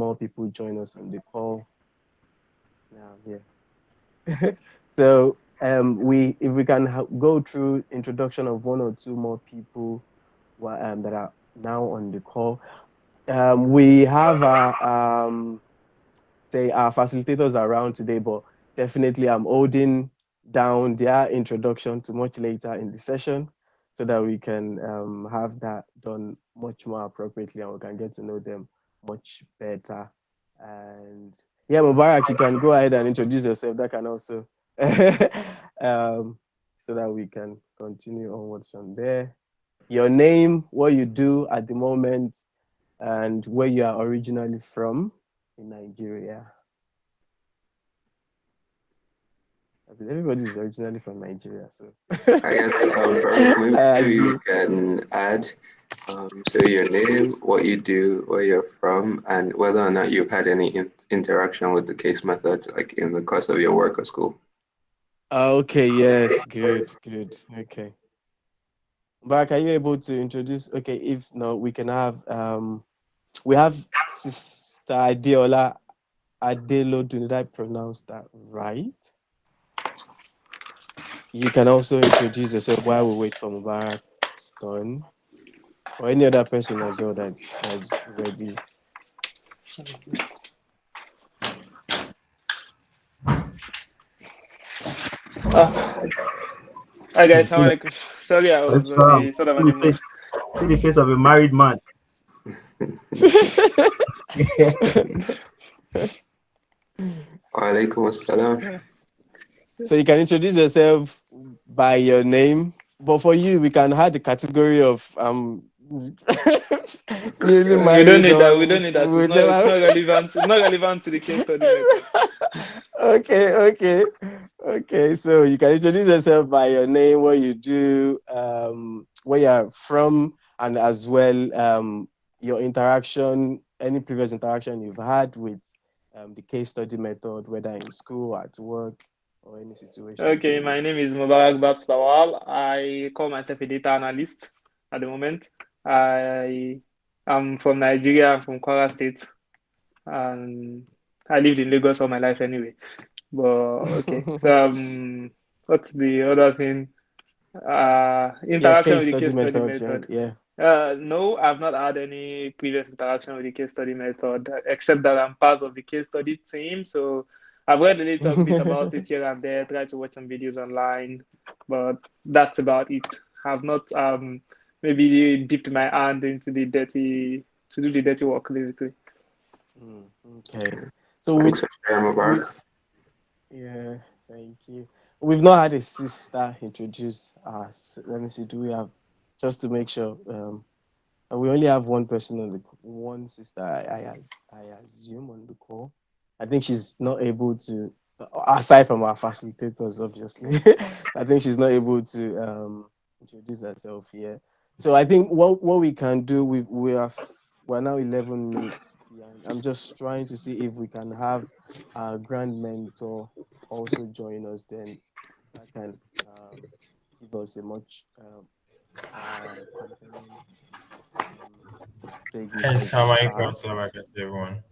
more people join us on the call. Now, yeah. So we if we can go through introduction of one or two more people that are now on the call. We have say our facilitators around today, but definitely I'm holding down their introduction to much later in the session so that we can have that done much more appropriately and we can get to know them much better. And yeah, Mubarak, you can go ahead and introduce yourself. That can also so that we can continue onwards from there. Your name, what you do at the moment, and where you are originally from in Nigeria. I mean, everybody is originally from Nigeria, so I guess Farouk, I maybe we assume. can add so your name, what you do, where you're from, and whether or not you've had any interaction with the case method, like in the course of your work or school. Okay, yes, good, good. Okay. Back, are you able to introduce? Okay, if not, we can have we have Sister Adeola Adelo. Did I pronounce that right? You can also introduce yourself while we wait for Mubarak's done, or any other person as well that's ready. Uh, Hi guys, See, Assalamu alaikum. Sorry, I was on the sort of on the mute. see the face of a married man. Walaikum assalam. So you can introduce yourself by your name, but for you, we can have the category of newly We don't married need that. or We don't need that. with It's never. not relevant. It's not relevant to the case study method. Okay, okay, okay. So you can introduce yourself by your name, what you do, where you're from, and as well your interaction, any previous interaction you've had with the case study method, whether in school, at work, or any situation. Okay, my name is Mubarak Babs Lawal. I call myself a data analyst at the moment. I am from Nigeria, I'm from Kwara State, and I lived in Lagos all my life anyway. But okay, so what's the other thing? Yeah, Interaction case with the study case study method. method. Yeah. No, I've not had any previous interaction with the case study method, except that I'm part of the case study team. So I've read a little bit about it here and there, tried to watch some videos online, but that's about it. I've not maybe dipped my hand into the dirty to do the dirty work basically. Okay. So Thanks for sharing, we Mubarak. yeah, thank you. We've not had a sister introduce us. Let me see. Do we have just to make sure? And we only have one person on the one sister. I assume on the call. I think she's not able to. Aside from our facilitators, obviously, I think she's not able to introduce herself here. So I think what we can do, we're now 11 minutes behind. I'm just trying to see if we can have our grand mentor also join us. Then that can give us a much compelling Hey, segment to Assalamu alaikum, start. assalamu alaikum to everyone.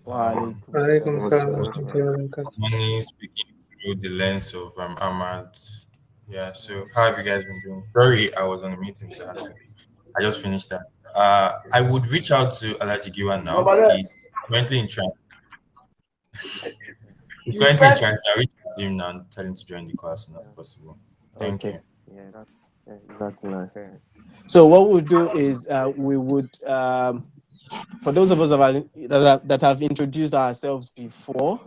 Wa Um, alaikum Alaikum assalam. salam wa Awesome. rahmatullahi wa barakatuh. Money speaking through the lens of Ahmad. Yeah, so how have you guys been doing? Sorry, I was on a meeting, so I just finished that. I would reach out to Alajigiwa now. He's currently in trans. He's currently in trans. I'll reach out to him now and tell him to join the call as soon as Yeah. possible. Thank Okay. you. Yeah, that's exactly my fair. So what we'll do is we would for those of us that have introduced ourselves before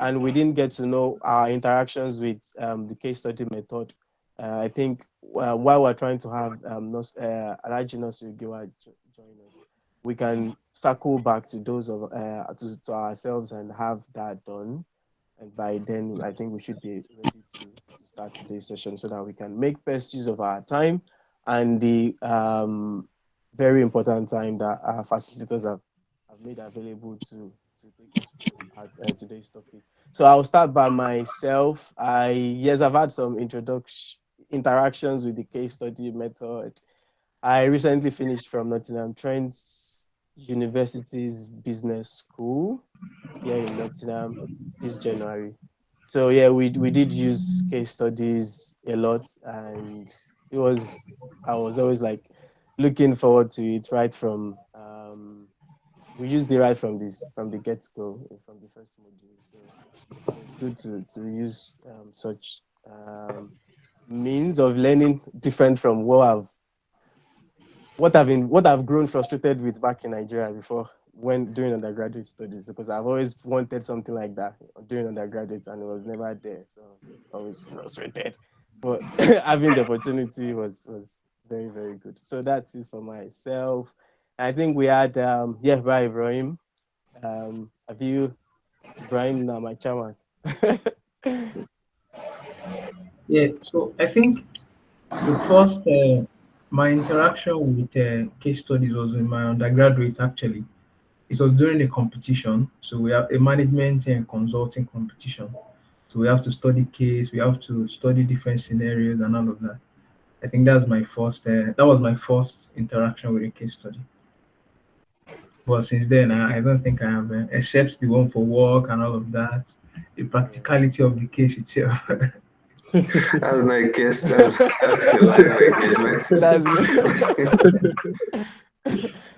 and we didn't get to know our interactions with the case study method, I think while we're trying to have Alhaji Nasir Giwa join us, we can circle back to those of to ourselves and have that done. And by then, I think we should be ready to start today's session so that we can make best use of our time and the very important time that our facilitators have made available to take us through today's topic. So I'll start by myself. I've had some introduction interactions with the case study method. I recently finished from Nottingham Trent University's business school here in Nottingham this January. So yeah, we did use case studies a lot, and it was I was always like looking forward to it right from we used it right from the get go from the first module. So it was good to use such means of learning different from what I've grown frustrated with back in Nigeria before when during undergraduate studies, because I've always wanted something like that during undergraduate and it was never there. So I was always frustrated. But having the opportunity was very, very good. So that's it for myself. I think we had by Ibrahim. Have you Ibrahim now my chairman? Yeah, so I think the first my interaction with case studies was in my undergraduate actually. It was during a competition. So we have a management and consulting competition. So we have to study case, we have to study different scenarios and all of that. I think that was my first interaction with a case study. But since then, I don't think I have, except the one for work and all of that, the practicality of the case itself. That's not a case. That's a live engagement.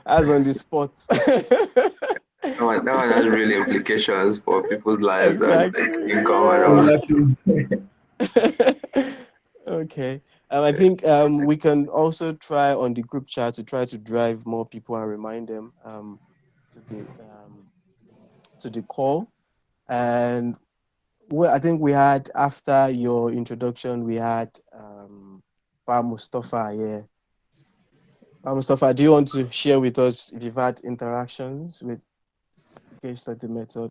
That's on the spot. That one has real implications for people's lives and like Exactly. income and all. Okay. I think we can also try on the group chat to try to drive more people and remind them to the call. And I think we had after your introduction, we had Pa Mustafa. Yeah, Pa Mustafa, do you want to share with us if you've had interactions with case study method?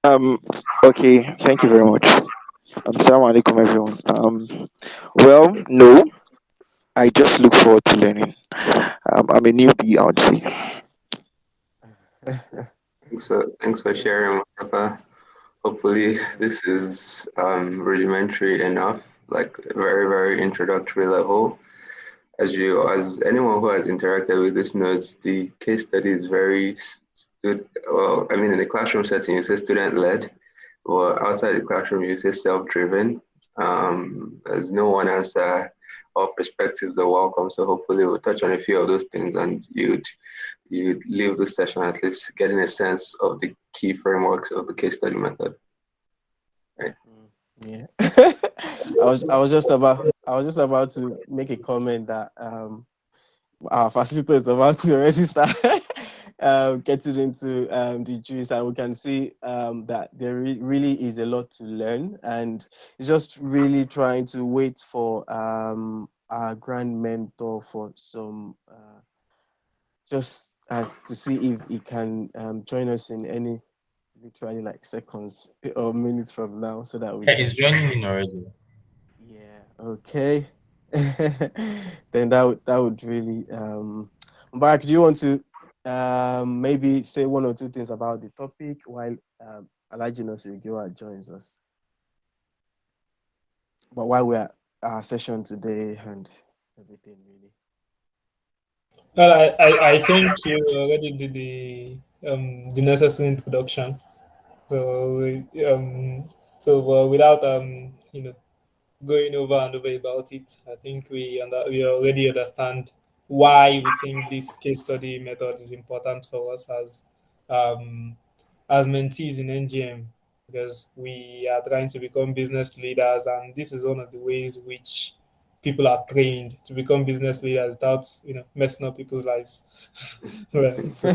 Okay, thank you very much. Assalamu alaikum, everyone. Well, no, I just look forward to learning. I'm a newbie, I would say. Thanks for sharing, Mustafa. Hopefully, this is rudimentary enough, like very, very introductory level. As anyone who has interacted with this knows, the case study is very well, I mean, in the classroom setting, you say student-led, or outside the classroom, you say self-driven. As no one has all perspectives are welcome, so hopefully we'll touch on a few of those things, and you'd leave this session at least getting a sense of the key frameworks of the case study method. Right. Yeah. I was just about to make a comment that our facilitator is about to already start getting into the juice, and we can see that there really is a lot to learn, and it's just really trying to wait for our grand mentor for some just as to see if he can join us in any literally like seconds or minutes from now, so that we Yeah, can. it's joining in already. Yeah. Okay. Then that would really Mark, do you want to maybe say one or two things about the topic while Alhaji Nosirigiwa joins us? But while we're at our session today and everything really. Well, I think you already did the necessary introduction. So without going over and over about it, I think we already understand why we think this case study method is important for us um, as mentees in NGM, because we are trying to become business leaders, and this is one of the ways which people are trained to become business leaders without messing up people's lives. Right. So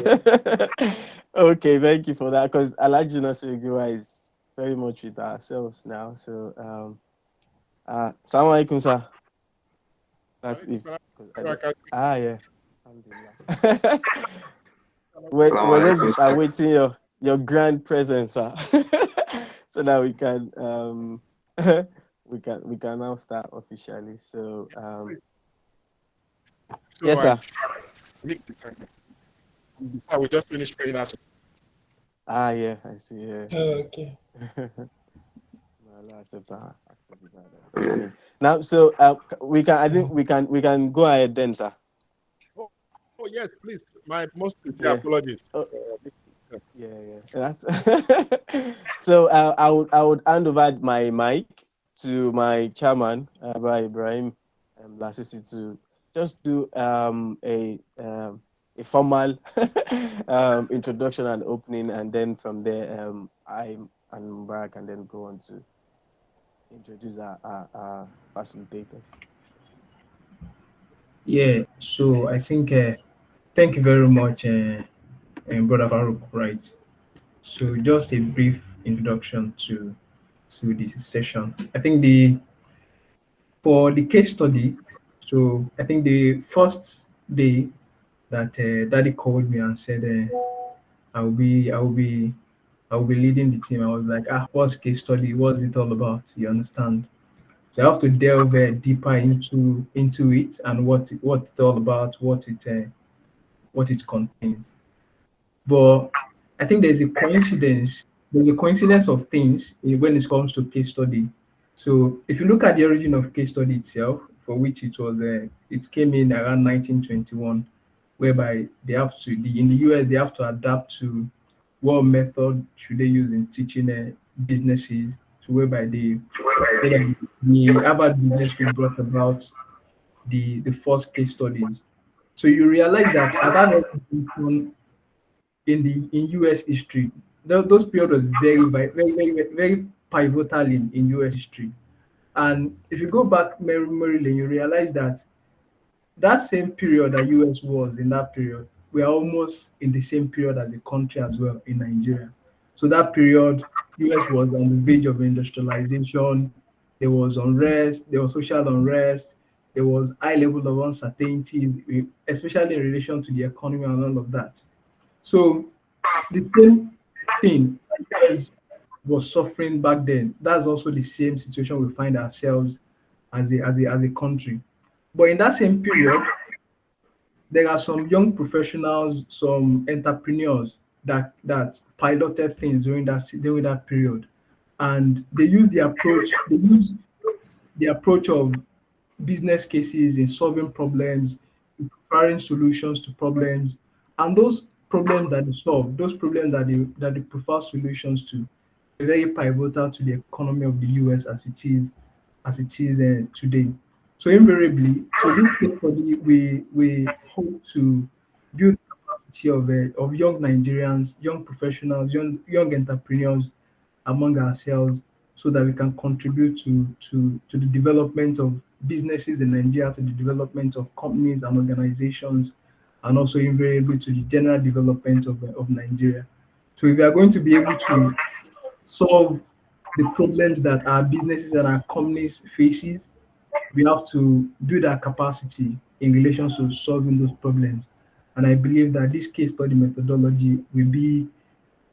Okay, thank you for that. Because Alhaji Nosirigiwa is very much with ourselves now. So Assalamu alaikum, sir. That's it. Yeah. Alhamdulillah. we're just awaiting your grand presence, sir. So that we can we can now start officially. So yes, sir. We just finished praying out. Yeah, I see. Yeah. okay. Now, so we can. I think we can go ahead then, sir. Oh yes, please. My most sincere Yeah. apologies. Oh, yeah. That's so. I would hand over my mic to my chairman, by Ibrahim Lasisi, to just do a formal introduction and opening, and then from there, I and Mubarak can then go on to introduce our facilitators. Yeah, so I think thank you very much, Brother Farouk. Right. So just a brief introduction to this session. I think the for the case study. So I think the first day that Daddy called me and said I will be leading the team. I was like, what's case study? What's it all about? You understand? So I have to delve deeper into it and what it's all about, what it contains. But I think there's a coincidence. There's a coincidence of things when it comes to case study. So if you look at the origin of case study itself, for which it came in around 1921, whereby they have to in the US they have to adapt to what method should they use in teaching businesses, so whereby the Harvard Business School brought about the first case studies. So you realize that at that point in US history. Those periods was very pivotal in US history. And if you go back memory lane, you realize that that same period that US was in that period, we are almost in the same period as a country as well in Nigeria. So that period, US was on the verge of industrialization. There was unrest, there was social unrest, there was high level of uncertainties, especially in relation to the economy and all of that. So the same thing US was suffering back then. That's also the same situation we find ourselves as a country. But in that same period, there are some young professionals, some entrepreneurs that piloted things during that period, and they use the approach. They use the approach of business cases in solving problems, in preparing solutions to problems, and those problems that they solve, those problems that they prefer solutions to, are very pivotal to the economy of the US as it is today. So invariably, so this case study, we hope to build capacity of young Nigerians, young professionals, young entrepreneurs among ourselves, so that we can contribute to the development of businesses in Nigeria, to the development of companies and organizations, and also invariably to the general development of Nigeria. So if we are going to be able to solve the problems that our businesses and our companies faces, we have to build our capacity in relation to solving those problems. And I believe that this case study methodology will be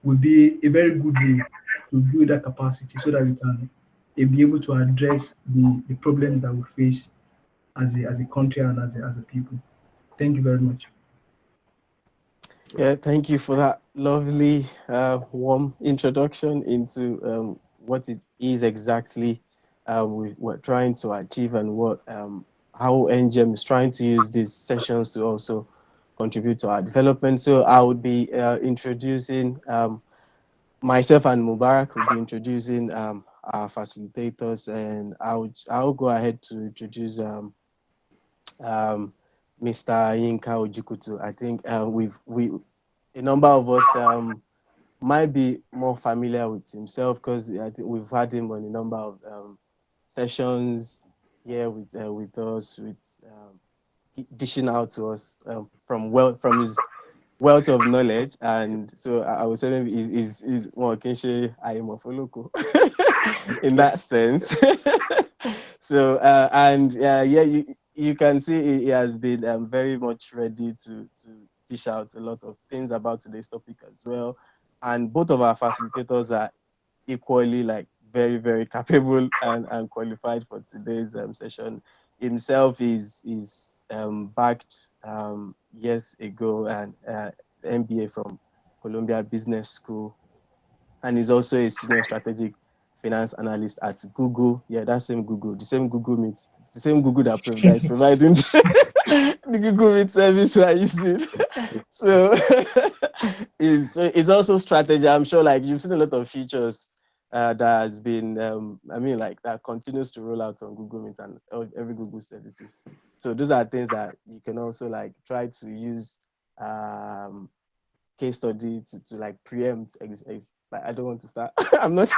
a very good way to build that capacity so that we can be able to address the problems that we face as a country and as a people. Thank you very much. Yeah, thank you for that lovely, warm introduction into what it is exactly we're trying to achieve, and how NGM is trying to use these sessions to also contribute to our development. So I would be introducing myself, and Mubarak will be introducing our facilitators, and I'll go ahead to introduce um, Mr. Yinka Ojikutu. I think a number of us might be more familiar with himself, because I think we've had him on a number of sessions here with us, dishing out to us from his wealth of knowledge. And so I would say maybe is more kinship local in that sense. So and yeah, you can see he has been very much ready to dish out a lot of things about today's topic as well. And both of our facilitators are equally like very, very capable and qualified for today's session. Himself is backed years ago, and MBA from Columbia Business School, and he's also a senior strategic finance analyst at Google. Yeah, that same Google, the same Google Meet, the same Google that is providing the Google Meet service we are using. So it's also strategy. I'm sure like you've seen a lot of features that has been like that continues to roll out on Google Meet and every Google services. So those are things that you can also like try to use case study to like preempt. I don't want to start. I'm not.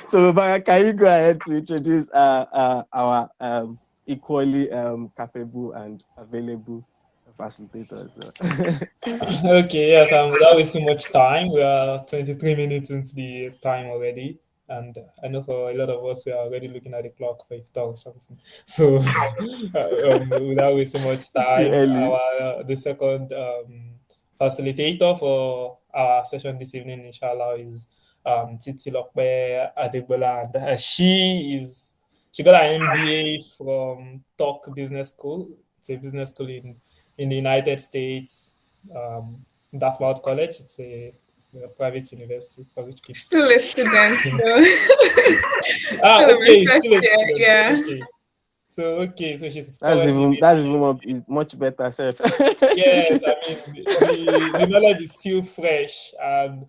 So, but can you go ahead to introduce our equally capable and available facilitators? Okay, yes, without wasting much time, we are 23 minutes into the time already. And I know for a lot of us, we are already looking at the clock for iftar or something. So, without wasting much It's too time, early. the second facilitator for our session this evening, inshallah, is Titilope Adegbola. And she got an MBA from Talk Business School. It's a business school in the United States. Dartmouth College. It's a private university for rich kids. Still a student. So Okay, still a still a first year. student. Yeah. So she's That's currently even more, much better self. yes. I mean the knowledge is still fresh, and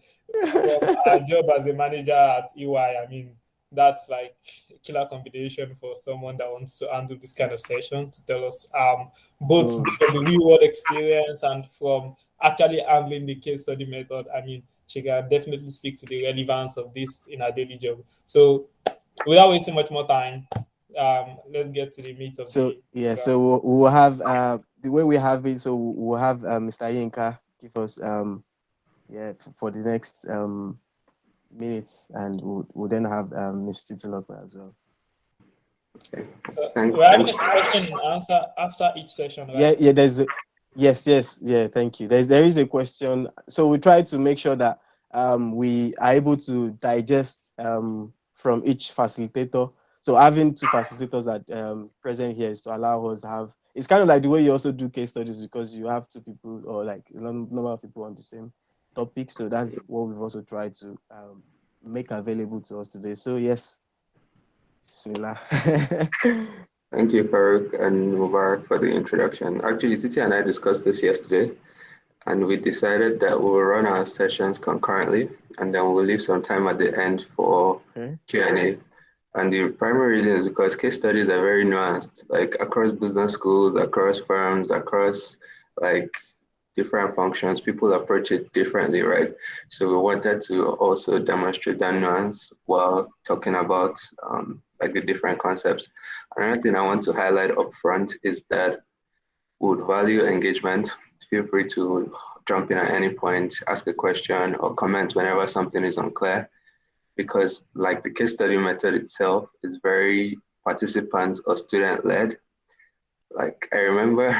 from our job as a manager at EY, I mean that's like a killer combination for someone that wants to handle this kind of session to tell us both from the real world experience and from actually handling the case study method. I mean, she can definitely speak to the relevance of this in her daily job. So without wasting much more time, let's get to the meat of So the yeah, program. so we'll have the way we have it. So we'll have Mr. Yinka give us for the next minutes, and we'll then have Ms. Titilope as well. Okay. We're having a question and answer after each session, right? Yeah. Yes. Yeah. Thank you. There is a question. So we try to make sure that we are able to digest from each facilitator. So having two facilitators that present here is to allow us to have. It's kind of like the way you also do case studies because you have two people or like a number of people on the same topic. So that's what we've also tried to make available to us today. So yes, Bismillah. Thank you, Farouk and Mubarak, for the introduction. Actually, Titi and I discussed this yesterday, and we decided that we'll run our sessions concurrently, and then we'll leave some time at the end for Q&A. And the primary reason is because case studies are very nuanced, like across business schools, across firms, across like different functions, people approach it differently, right? So we wanted to also demonstrate that nuance while talking about like the different concepts. Another thing I want to highlight up front is that we would value engagement. Feel free to jump in at any point, ask a question or comment whenever something is unclear, because like the case study method itself is very participant or student led. Like I remember,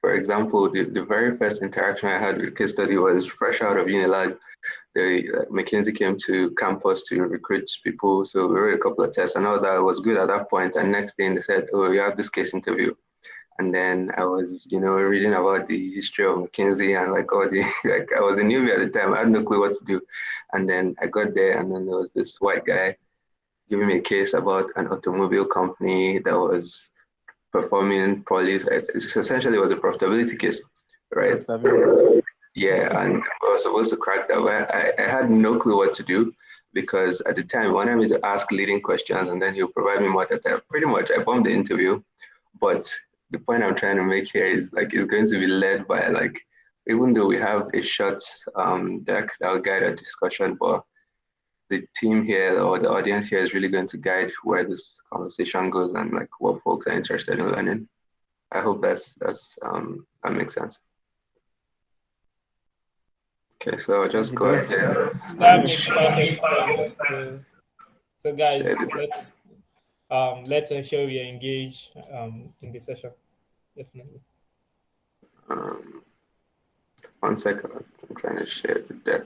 for example, the very first interaction I had with case study was fresh out of Unilag. McKinsey came to campus to recruit people. So we wrote a couple of tests and all that was good at that point. And next thing they said, oh, you have this case interview. And then I was, reading about the history of McKinsey and like all the, like I was a newbie at the time. I had no clue what to do. And then I got there and then there was this white guy giving me a case about an automobile company that was performing poorly. It essentially was a profitability case, right? Yeah, and I was supposed to crack that, but I had no clue what to do because at the time he wanted me to ask leading questions and then he'll provide me more data. Pretty much I bombed the interview, but the point I'm trying to make here is like it's going to be led by like, even though we have a short deck that will guide our discussion, but the team here or the audience here is really going to guide where this conversation goes and like what folks are interested in learning. I hope that makes sense. Okay, so I'll just go ahead. That makes perfect sense. So guys, let's ensure we engage in the session. Definitely. 1 second, I'm trying to share the deck.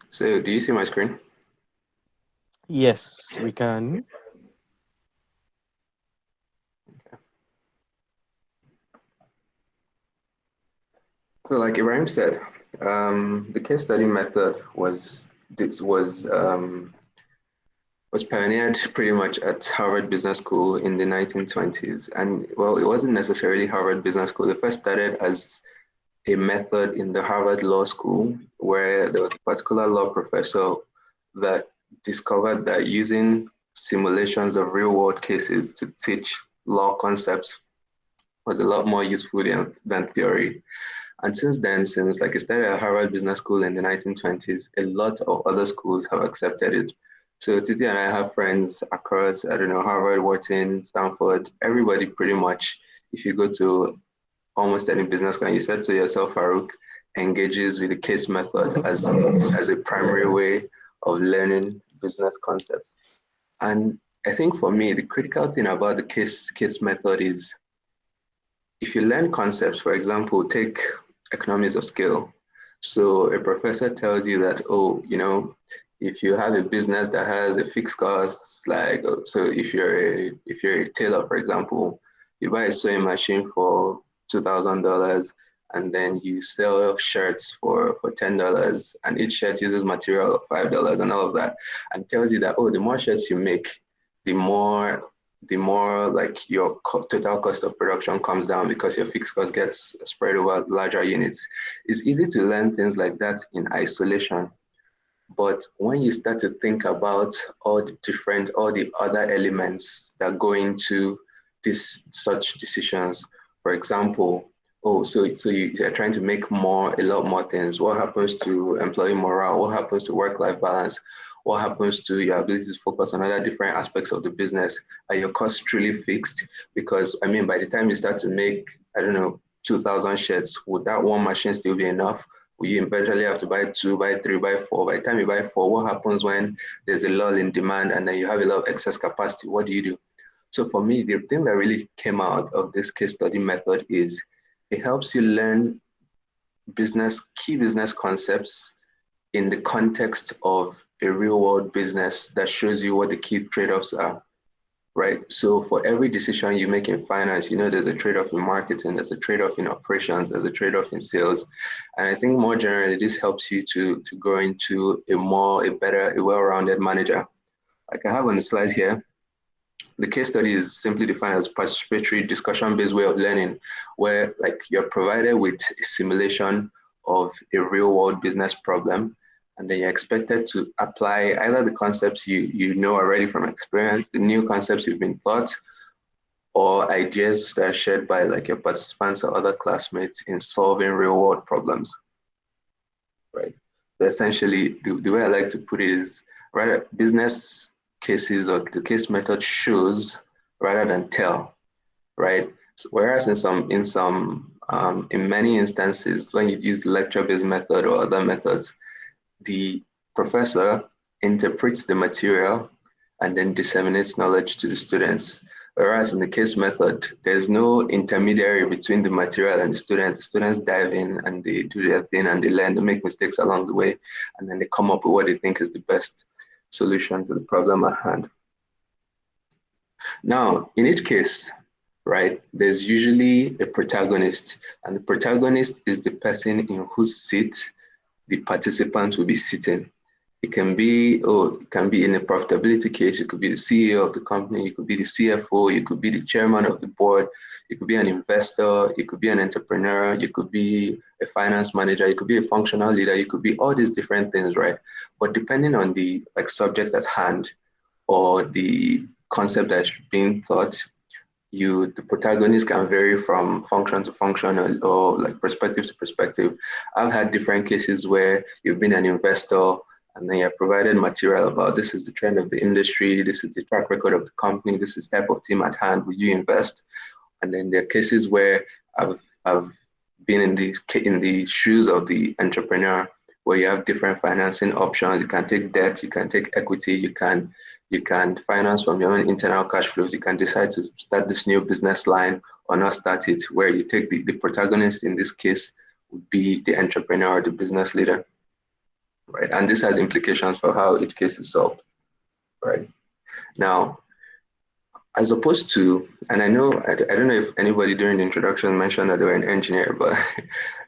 So do you see my screen? Yes, we can. Okay. So like Ibrahim said, The case study method was pioneered pretty much at Harvard Business School in the 1920s. And well, it wasn't necessarily Harvard Business School. It first started as a method in the Harvard Law School, where there was a particular law professor that discovered that using simulations of real world cases to teach law concepts was a lot more useful than theory. And since then, since like it started at Harvard Business School in the 1920s, a lot of other schools have accepted it. So Titi and I have friends across, I don't know, Harvard, Wharton, Stanford, everybody pretty much. If you go to almost any business school and you said to yourself, Farouk, engages with the case method as a primary way of learning business concepts. And I think for me, the critical thing about the case method is if you learn concepts, for example, take economies of scale. So a professor tells you that, oh, you know, if you have a business that has a fixed cost, like, so if you're a tailor, for example, you buy a sewing machine for $2,000 and then you sell shirts for $10 and each shirt uses material of $5 and all of that, and tells you that, oh, the more shirts you make, the more like your total cost of production comes down because your fixed cost gets spread over larger units. It's easy to learn things like that in isolation. But when you start to think about all the other elements that go into such decisions, for example, oh, so you're trying to make a lot more things. What happens to employee morale? What happens to work-life balance? What happens to your ability to focus on other different aspects of the business? Are your costs truly fixed? Because I mean, by the time you start to make, I don't know, 2,000 shirts, would that one machine still be enough? Will you eventually have to buy 2, buy 3, buy 4? By the time you buy 4, what happens when there's a lull in demand and then you have a lot of excess capacity? What do you do? So for me, the thing that really came out of this case study method is it helps you learn key business concepts in the context of a real world business that shows you what the key trade-offs are, right? So for every decision you make in finance, you know, there's a trade-off in marketing, there's a trade-off in operations, there's a trade-off in sales. And I think more generally, this helps you to grow into a well-rounded manager. Like I have on the slides here, the case study is simply defined as participatory discussion-based way of learning, where like you're provided with a simulation of a real-world business problem, and then you're expected to apply either the concepts you know already from experience, the new concepts you've been taught, or ideas that are shared by like your participants or other classmates in solving real-world problems, right? So essentially, the way I like to put it is, rather business cases or the case method shows rather than tell, right? So whereas in many instances, when you use the lecture-based method or other methods, the professor interprets the material and then disseminates knowledge to the students. Whereas in the case method, there's no intermediary between the material and the students. The students dive in and they do their thing and they learn, they make mistakes along the way, and then they come up with what they think is the best solution to the problem at hand. Now, in each case, right, there's usually a protagonist, and the protagonist is the person in whose seat the participant will be sitting. It can be in a profitability case, it could be the CEO of the company, it could be the CFO, it could be the chairman of the board, it could be an investor, it could be an entrepreneur, you could be a finance manager, it could be a functional leader, it could be all these different things, right? But depending on the subject at hand or the concept that's being taught, the protagonist can vary from function to function or like perspective to perspective. I've had different cases where you've been an investor and then you're provided material about this is the trend of the industry, this is the track record of the company, this is type of team at hand, will you invest? And then there are cases where I've been in the shoes of the entrepreneur, where you have different financing options. You can take debt, you can take equity, you can finance from your own internal cash flows. You can decide to start this new business line or not start it, where you take the protagonist in this case would be the entrepreneur or the business leader, right? And this has implications for how each case is solved, right? Now, as opposed to, and I don't know if anybody during the introduction mentioned that they were an engineer, but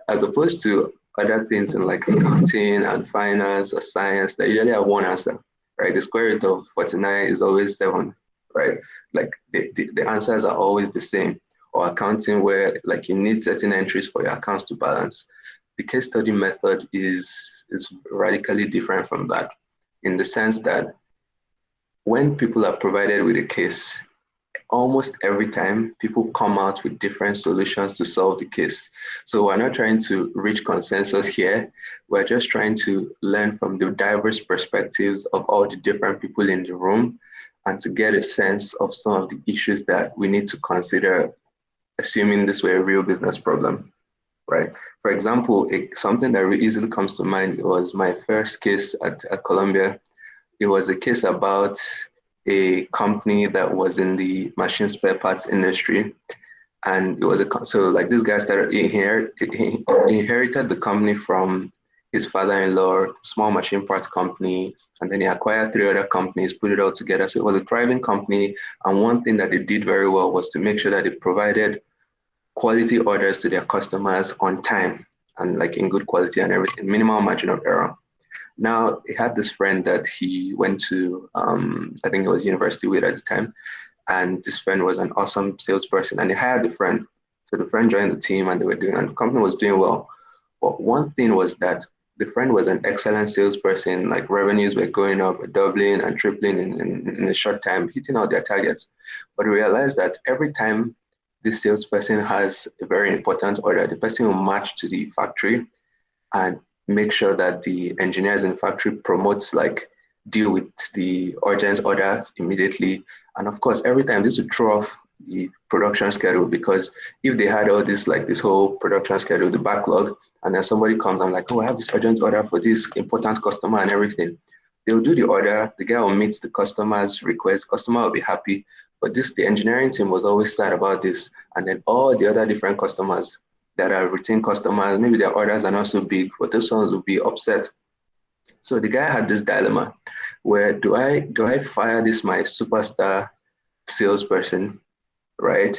as opposed to other things in like accounting and finance or science, they usually have one answer, right? The square root of 49 is always 7, right? Like the answers are always the same. Or accounting where like you need certain entries for your accounts to balance. The case study method is radically different from that, in the sense that when people are provided with a case, almost every time people come out with different solutions to solve the case. So we're not trying to reach consensus here. We're just trying to learn from the diverse perspectives of all the different people in the room and to get a sense of some of the issues that we need to consider, assuming this were a real business problem, right? For example, something that easily comes to mind was my first case at Coloumbia. It was a case about a company that was in the machine spare parts industry. And it was so like this guy started, he inherited the company from his father-in-law, small machine parts company, and then he acquired 3 other companies, put it all together. So it was a thriving company. And one thing that they did very well was to make sure that they provided quality orders to their customers on time and like in good quality and everything, minimal margin of error. Now, he had this friend that he went to, I think it was university with at the time. And this friend was an awesome salesperson and he hired the friend. So the friend joined the team and and the company was doing well. But one thing was that the friend was an excellent salesperson, like revenues were going up, doubling and tripling in a short time, hitting all their targets. But we realized that every time this salesperson has a very important order, the person will march to the factory and make sure that the engineers in the factory deal with the urgent order immediately. And of course, every time this would throw off the production schedule, because if they had all this, like this whole production schedule, the backlog, and then somebody comes and like, oh, I have this urgent order for this important customer and everything. They'll do the order, the guy will meet the customer's request, customer will be happy. But the engineering team was always sad about this. And then all the other different customers that are routine customers, maybe their orders are not so big, but those ones will be upset. So the guy had this dilemma where do I fire this my superstar salesperson, right?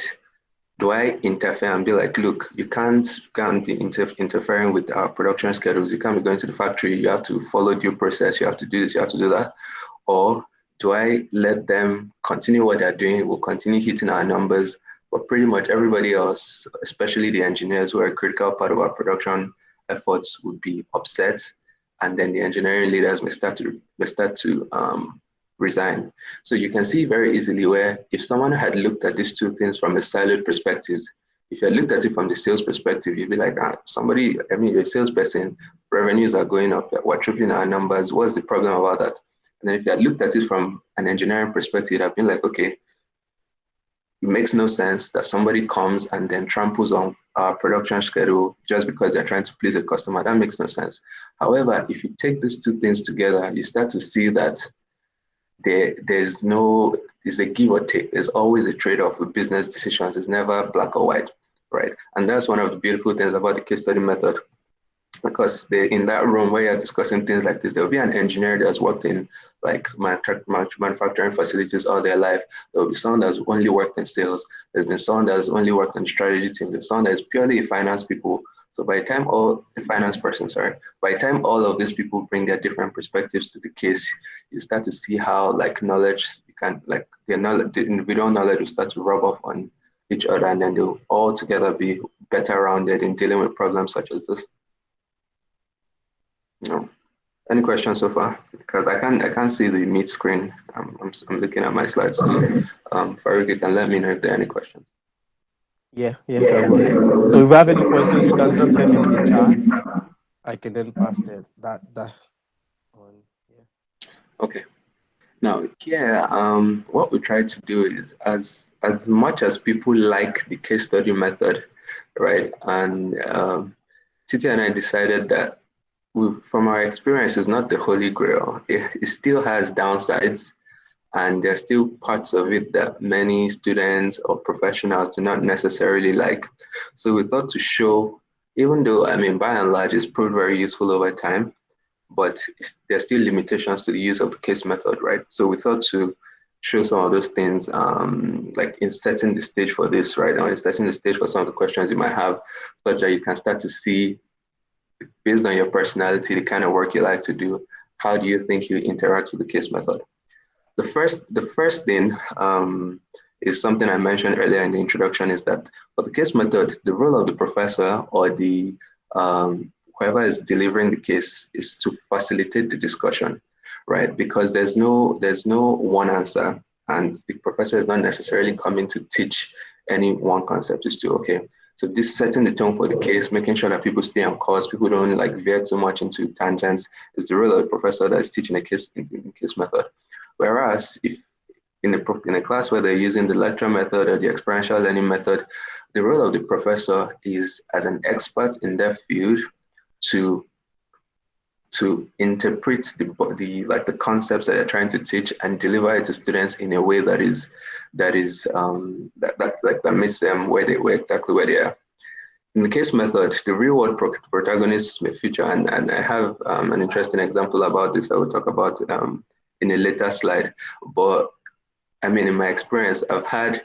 Do I interfere and be like, look, you can't be interfering with our production schedules. You can't be going to the factory. You have to follow due process. You have to do this. You have to do that. Or do I let them continue what they're doing? We'll continue hitting our numbers, but pretty much everybody else, especially the engineers who are a critical part of our production efforts, would be upset. And then the engineering leaders may start to resign. So you can see very easily where if someone had looked at these two things from a siloed perspective, if you had looked at it from the sales perspective, you'd be like, you're a salesperson, revenues are going up, we're tripling our numbers, what's the problem about that? And then if you had looked at it from an engineering perspective, you'd have been like, okay, it makes no sense that somebody comes and then tramples on our production schedule just because they're trying to please a customer. That makes no sense. However, if you take these two things together, you start to see that there's a give or take. There's always a trade-off with business decisions. It's never black or white, right? And that's one of the beautiful things about the case study method. Because in that room where you're discussing things like this, there'll be an engineer that's worked in like manufacturing facilities all their life. There'll be someone that's only worked in sales. There's been someone that's only worked in strategy team. There's someone that's purely a finance people. So by the time all of these people bring their different perspectives to the case, you start to see how like knowledge, the individual knowledge will start to rub off on each other, and then they'll all together be better rounded in dealing with problems such as this. No. Any questions so far? Because I can't see the meet screen. I'm looking at my slides. So, Farouk, you can let me know if there are any questions. Yeah, I will. So if you have any questions, you can drop them in the chat. I can then pass that on. Yeah. Okay. Now here, what we try to do is as much as people like the case study method, right? And Titi and I decided that from our experience, it's not the holy grail. It still has downsides, and there's still parts of it that many students or professionals do not necessarily like. So we thought to show, even though, by and large, it's proved very useful over time, but there's still limitations to the use of the case method, right? So we thought to show some of those things, like in setting the stage for this, right? Or in setting the stage for some of the questions you might have, such that you can start to see based on your personality, the kind of work you like to do, how do you think you interact with the case method? The first thing is something I mentioned earlier in the introduction, is that for the case method, the role of the professor or the whoever is delivering the case is to facilitate the discussion, right? Because there's no one answer, and the professor is not necessarily coming to teach any one concept. Is to, okay, so this setting the tone for the case, making sure that people stay on course, people don't like veer too much into tangents, is the role of the professor that is teaching a case in case method. Whereas if in a class where they're using the lecture method or the experiential learning method, the role of the professor is as an expert in their field to interpret the concepts that they're trying to teach and deliver it to students in a way that meets them where exactly where they are. In the case method, the real world protagonists may feature, and I have an interesting example about this I will talk about in a later slide. But I mean, in my experience, I've had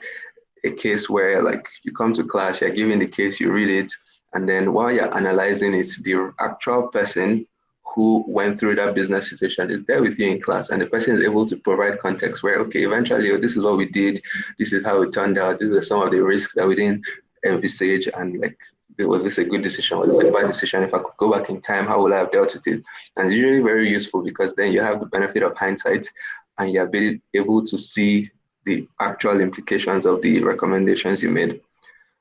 a case where like you come to class, you're given the case, you read it, and then while you're analyzing it, the actual person who went through that business situation is there with you in class, and the person is able to provide context where, okay, eventually, oh, this is what we did, this is how it turned out, these are some of the risks that we didn't envisage, and like, was this a good decision, was this a bad decision, if I could go back in time, how would I have dealt with it? And it's really very useful because then you have the benefit of hindsight and you're able to see the actual implications of the recommendations you made.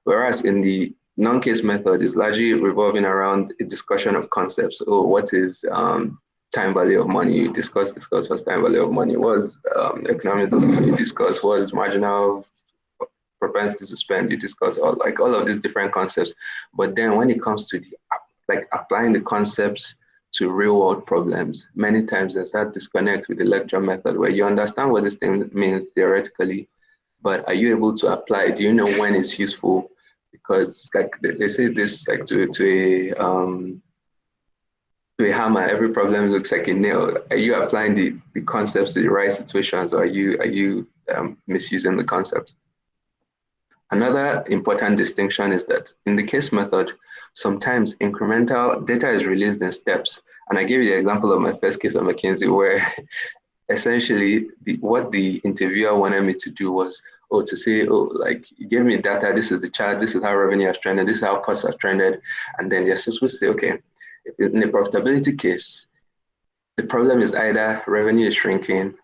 Whereas in the non-case method is largely revolving around a discussion of concepts. Oh, what is time value of money? You discuss what's time value of money. What's economics of money? You discuss what is marginal propensity to spend. You discuss all of these different concepts. But then when it comes to applying the concepts to real world problems, many times there's that disconnect with the lecture method where you understand what this thing means theoretically, but are you able to apply? Do you know when it's useful? Because like they say this, like to a hammer, every problem looks like a nail. Are you applying the concepts to the right situations, or are you misusing the concepts? Another important distinction is that in the case method, sometimes incremental data is released in steps. And I gave you the example of my first case at McKinsey, where essentially what the interviewer wanted me to do was, to say, like, you gave me data, this is the chart, this is how revenue has trended, this is how costs have trended. And then you're supposed to say, okay, in a profitability case, the problem is either revenue is shrinking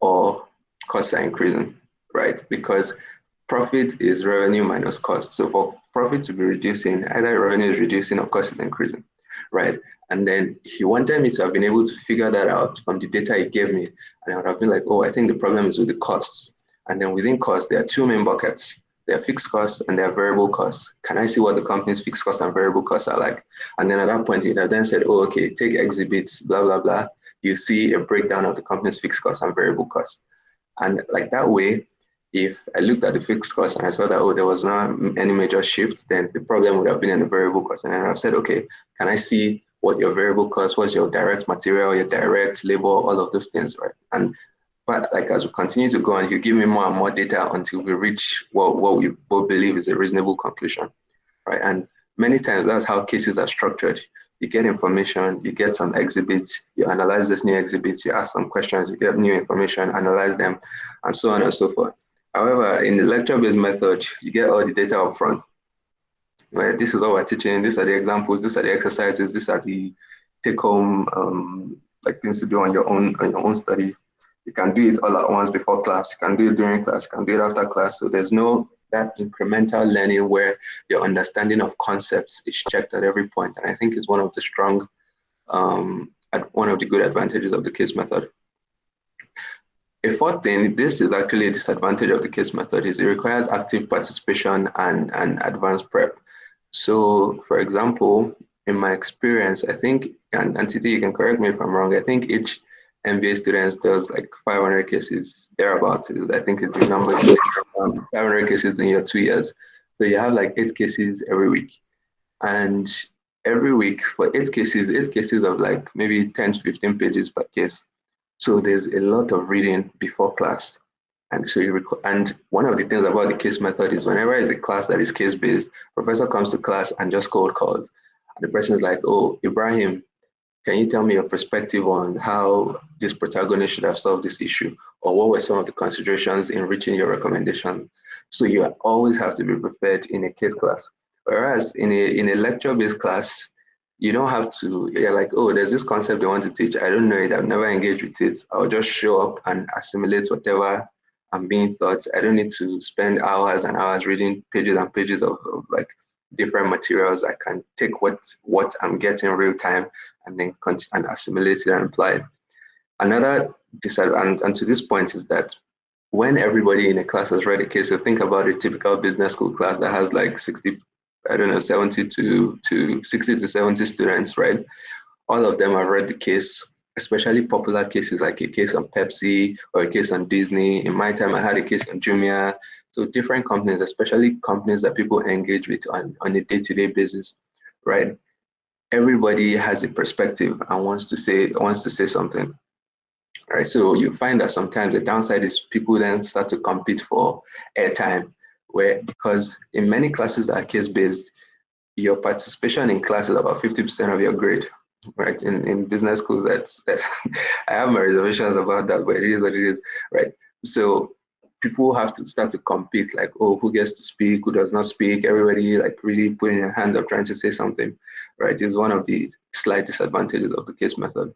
or costs are increasing, right? Because profit is revenue minus cost. So for profit to be reducing, either revenue is reducing or cost is increasing, right? And then he wanted me to have been able to figure that out from the data he gave me. And I would have been like, I think the problem is with the costs. And then within costs, there are two main buckets. There are fixed costs and there are variable costs. Can I see what the company's fixed costs and variable costs are like? And then at that point, he'd have then said, okay, take exhibits, blah, blah, blah. You see a breakdown of the company's fixed costs and variable costs. And like that way, if I looked at the fixed cost and I saw that, there was not any major shift, then the problem would have been in the variable cost. And then I've said, okay, can I see what your variable cost, what's your direct material, your direct labor, all of those things, right? But like as we continue to go on, you give me more and more data until we reach what we both believe is a reasonable conclusion, right? And many times that's how cases are structured. You get information, you get some exhibits, you analyze those new exhibits, you ask some questions, you get new information, analyze them, and so on and so forth. However, in the lecture-based method, you get all the data up front. Right? This is what we're teaching, these are the examples, these are the exercises, these are the take-home like things to do on your own study. You can do it all at once before class, you can do it during class, you can do it after class. So there's no that incremental learning where your understanding of concepts is checked at every point. And I think it's one of the strong, one of the good advantages of the case method. A fourth thing, this is actually a disadvantage of the case method, is it requires active participation and advanced prep. So for example, in my experience, I think, and Titi, you can correct me if I'm wrong, I think each MBA student does like 500 cases, thereabouts. I think it's the number, 500 cases in your 2 years. So you have like 8 cases every week. And every week for 8 cases of like maybe 10 to 15 pages per case. So there's a lot of reading before class. And so and one of the things about the case method is whenever it's a class that is case-based, professor comes to class and just cold calls. And the person is like, oh, Ibrahim, can you tell me your perspective on how this protagonist should have solved this issue? Or what were some of the considerations in reaching your recommendation? So you always have to be prepared in a case class. Whereas in a lecture-based class, you don't have to, you're like, oh, there's this concept they want to teach. I don't know it. I've never engaged with it. I'll just show up and assimilate whatever I'm being taught. I don't need to spend hours and hours reading pages and pages of like different materials. I can take what I'm getting real time and then continue and assimilate it and apply it. Another disadvantage, and to this point, is that when everybody in a class has read a case, so think about a typical business school class that has like 60, I don't know, 70 to 60 to 70 students, right? All of them have read the case, especially popular cases like a case on Pepsi or a case on Disney. In my time, I had a case on Jumia. So different companies, especially companies that people engage with on a day-to-day basis, right? Everybody has a perspective and wants to say something. Right, so you find that sometimes the downside is people then start to compete for airtime, where because in many classes that are case-based, your participation in class is about 50% of your grade. Right, in business schools, that's I have my reservations about that, but it is what it is, right? So people have to start to compete, like, oh, who gets to speak, who does not speak, everybody like really putting their hand up trying to say something, right? Is one of the slight disadvantages of the case method.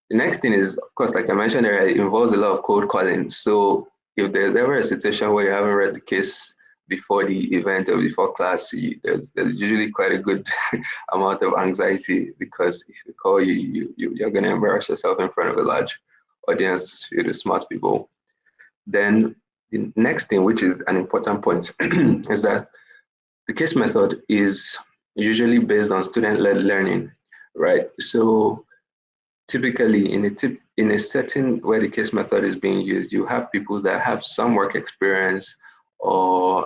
The next thing is, of course, like I mentioned earlier, it involves a lot of cold calling. So if there's ever a situation where you haven't read the case before the event or before class, there's usually quite a good amount of anxiety, because if they call you, you're going to embarrass yourself in front of a large audience filled with smart people. Then the next thing, which is an important point, is that the case method is usually based on student-led learning, right? So typically in a setting where the case method is being used, you have people that have some work experience, or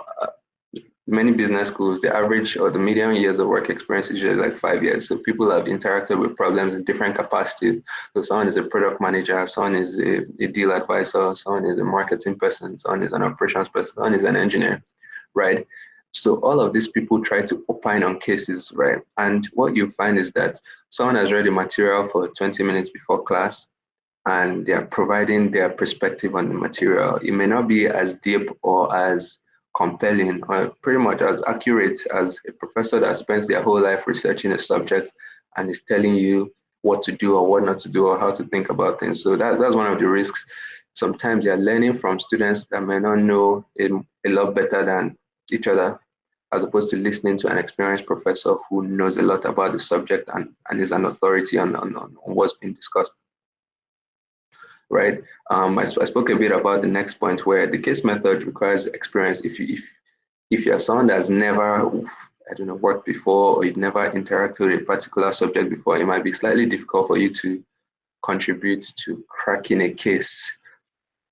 many business schools, the average or the median years of work experience is usually like 5 years. So people have interacted with problems in different capacities. So someone is a product manager, someone is a deal advisor, someone is a marketing person, someone is an operations person, someone is an engineer, right? So all of these people try to opine on cases, right? And what you find is that someone has read the material for 20 minutes before class, and they are providing their perspective on the material. It may not be as deep or as compelling or pretty much as accurate as a professor that spends their whole life researching a subject and is telling you what to do or what not to do or how to think about things. So that's one of the risks. Sometimes you're learning from students that may not know a lot better than each other, as opposed to listening to an experienced professor who knows a lot about the subject and is an authority on what's being discussed. Right. I spoke a bit about the next point, where the case method requires experience. If you're someone that's never, I don't know, worked before, or you've never interacted with a particular subject before, it might be slightly difficult for you to contribute to cracking a case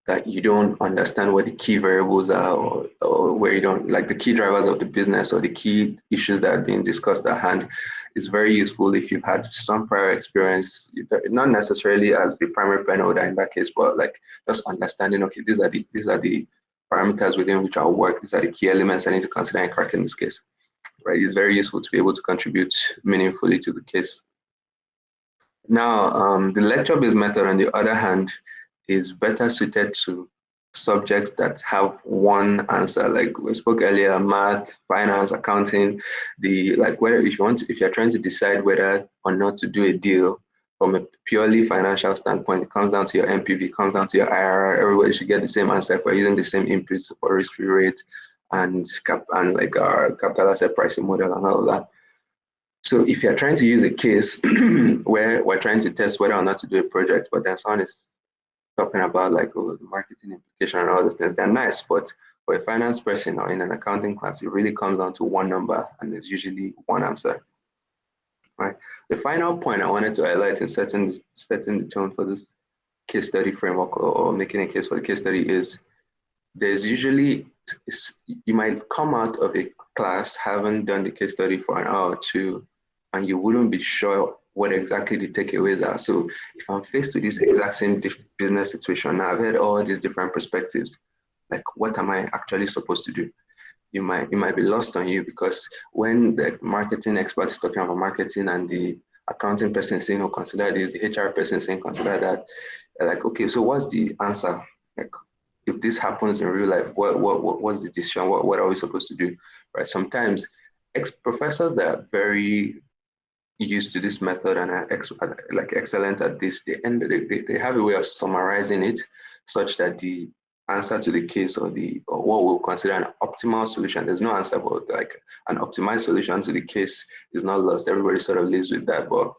that you don't understand what the key variables are, or where you don't, like the key drivers of the business or the key issues that are being discussed at hand. Is very useful if you've had some prior experience, not necessarily as the primary pen holder in that case, but like just understanding, okay, these are the parameters within which I'll work. These are the key elements I need to consider in cracking this case, right? It's very useful to be able to contribute meaningfully to the case. Now, the lecture-based method, on the other hand, is better suited to subjects that have one answer. Like we spoke earlier, math, finance, accounting, if you're trying to decide whether or not to do a deal from a purely financial standpoint, it comes down to your NPV, it comes down to your IRR. Everybody should get the same answer if we're using the same inputs for risk-free rate and like our capital asset pricing model and all of that. So if you're trying to use a case where we're trying to test whether or not to do a project, but then someone is talking about like, oh, the marketing implication and all those things, they're nice, but for a finance person or in an accounting class, it really comes down to one number, and there's usually one answer. Right. The final point I wanted to highlight in setting the tone for this case study framework, or making a case for the case study, is there's usually, you might come out of a class having done the case study for an hour or two, and you wouldn't be sure what exactly the takeaways are. So if I'm faced with this exact same business situation, now I've heard all these different perspectives, like what am I actually supposed to do? you might be lost on you, because when the marketing expert is talking about marketing and the accounting person is saying, oh, consider this, the HR person is saying, consider that, like, okay, so what's the answer? Like, if this happens in real life, what's the decision? What are we supposed to do? Right? Sometimes professors that are very used to this method and are like excellent at this, they have a way of summarizing it such that the answer to the case, or what we'll consider an optimal solution, there's no answer, but like an optimized solution to the case is not lost. Everybody sort of lives with that. But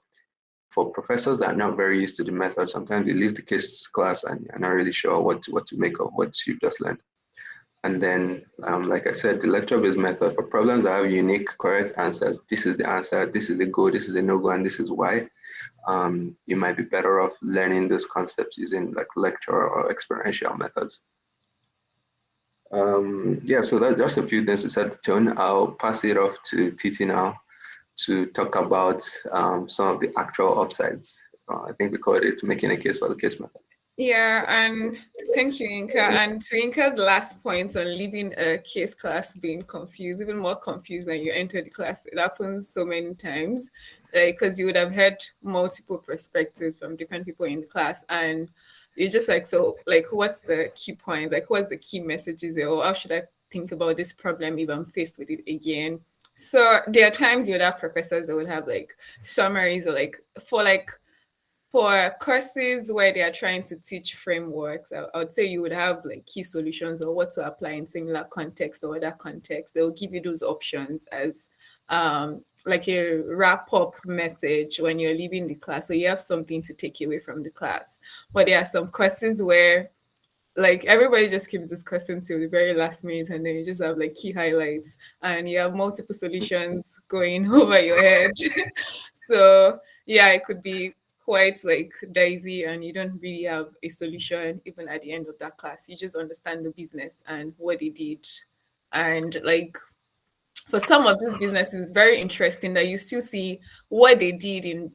for professors that are not very used to the method, sometimes they leave the case class and are not really sure what to make of what you've just learned. And then, like I said, the lecture-based method for problems that have unique, correct answers. This is the answer, this is the go, this is the no-go, and this is why. You might be better off learning those concepts using like lecture or experiential methods. Yeah, so that's just a few things to set the tone. I'll pass it off to Titi now to talk about some of the actual upsides. I think we called it making a case for the case method. Yeah, and thank you, Yinka. And to Yinka's last point on leaving a case class being confused, even more confused than you enter the class, it happens so many times because you would have heard multiple perspectives from different people in the class, and you're just like, so, like, what's the key point? Like, what's the key messages? Or how should I think about this problem if I'm faced with it again? So there are times you would have professors that would have like summaries, or like for courses where they are trying to teach frameworks, I would say you would have like key solutions or what to apply in similar context or other context. They'll give you those options as like a wrap-up message when you're leaving the class. So you have something to take away from the class. But there are some courses where like everybody just keeps discussing till the very last minute, and then you just have like key highlights and you have multiple solutions going over your head. So yeah, it could be quite like dicey, and you don't really have a solution even at the end of that class. You just understand the business and what they did. And like for some of these businesses, it's very interesting that you still see what they did in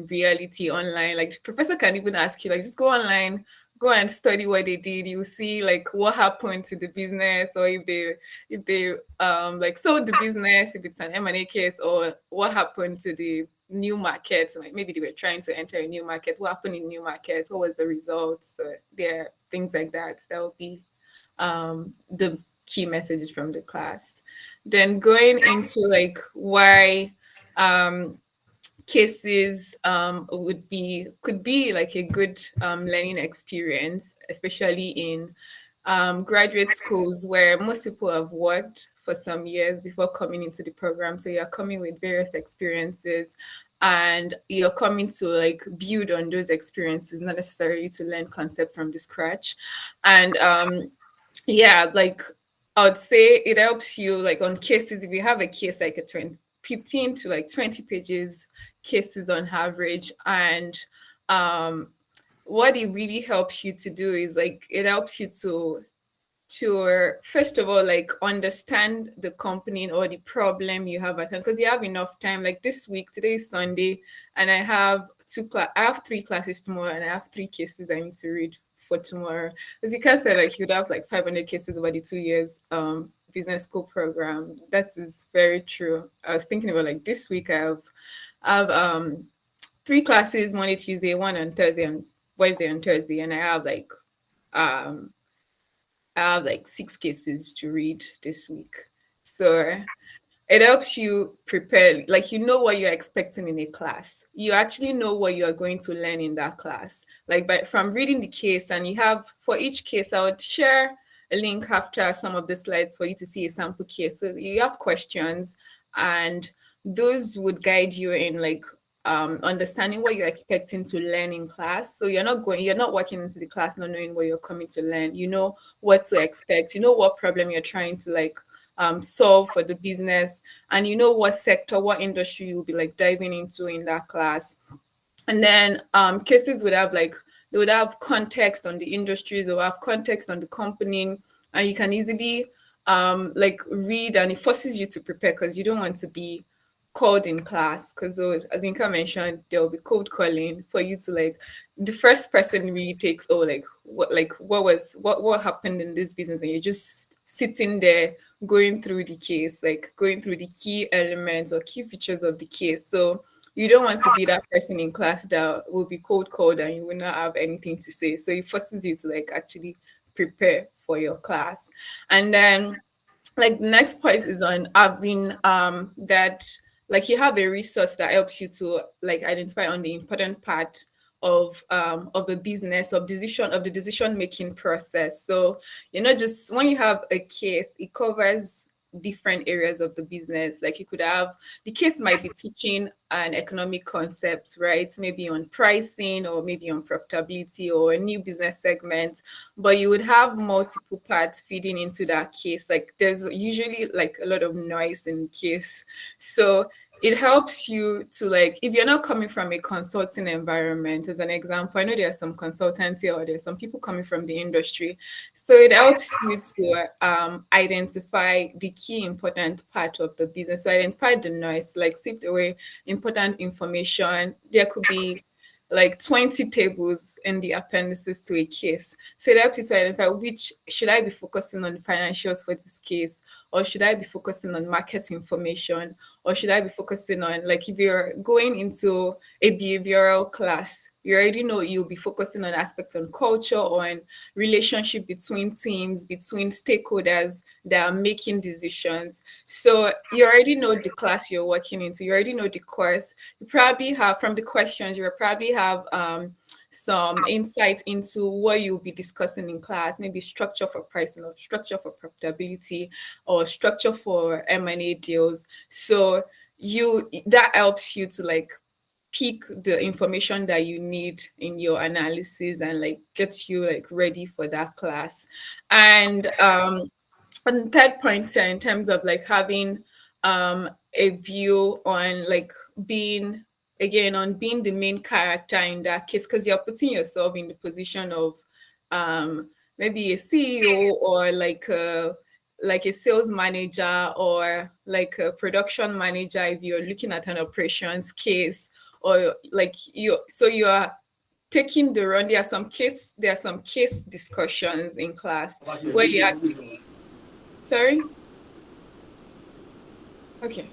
reality online. Like the professor can even ask you, like, just go online, go and study what they did. You see like what happened to the business, or if they like sold the business, if it's an M&A case, or what happened to the new markets. Like maybe they were trying to enter a new market. What happened in new markets? What was the results? So there are things like that. That will be the key messages from the class. Then going into like why cases could be like a good learning experience, especially in graduate schools where most people have worked for some years before coming into the program. So you're coming with various experiences and you're coming to like build on those experiences, not necessarily to learn concept from the scratch. And yeah, like I would say it helps you like on cases. If you have a case like a 15 to like 20 pages cases on average, and what it really helps you to do is like it helps you to first of all like understand the company or the problem you have at hand, because you have enough time. Like this week, today is Sunday, and I have I have 3 classes tomorrow, and I have 3 cases I need to read for tomorrow. As you can say, like you'd have like 500 cases over the 2 years business school program. That is very true. I was thinking about like this week I have 3 classes, Monday, Tuesday, 1 on Thursday, and Wednesday and Thursday, and I have like 6 cases to read this week. So it helps you prepare, like you know what you're expecting in a class. You actually know what you're going to learn in that class. Like from reading the case, and you have for each case, I would share a link after some of the slides for you to see a sample case. So you have questions, and those would guide you in like understanding what you're expecting to learn in class. So you're not walking into the class not knowing what you're coming to learn. You know what to expect. You know what problem you're trying to like solve for the business, and you know what sector, what industry you'll be like diving into in that class. And then cases would have like they would have context on the industries, they will have context on the company, and you can easily like read, and it forces you to prepare because you don't want to be called in class, because as Yinka mentioned, there will be cold calling for you to like the first person really takes what happened in this business, and you're just sitting there going through the case, like going through the key elements or key features of the case. So you don't want to be that person in class that will be cold and you will not have anything to say. So it forces you to like actually prepare for your class. And then like the next point is on having that like you have a resource that helps you to like identify on the important part of a business of the decision making process. So just when you have a case, it covers different areas of the business. Like you could have the case might be teaching an economic concept, right? Maybe on pricing or maybe on profitability or a new business segment, but you would have multiple parts feeding into that case. Like there's usually like a lot of noise in the case. So it helps you to like, if you're not coming from a consulting environment, as an example, I know there are some consultancy or there's some people coming from the industry. So it helps you to identify the key important part of the business. So identify the noise, like sift away important information. There could be like 20 tables in the appendices to a case. So it helps you to identify which should I be focusing on the financials for this case, or should I be focusing on market information, or should I be focusing on, like if you're going into a behavioral class, you already know you'll be focusing on aspects on culture, on relationship between teams, between stakeholders that are making decisions. So you already know the class you're working into, you already know the course. You probably have, from the questions, you probably have some insight into what you'll be discussing in class, maybe structure for pricing or structure for profitability or structure for M&A deals. So that helps you to like pick the information that you need in your analysis and like get you like ready for that class. And the third point here, in terms of like having a view on like being the main character in that case, because you're putting yourself in the position of maybe a CEO or like a sales manager or like a production manager if you're looking at an operations case, or like you are taking the run. There are some case discussions in class where you actually sorry okay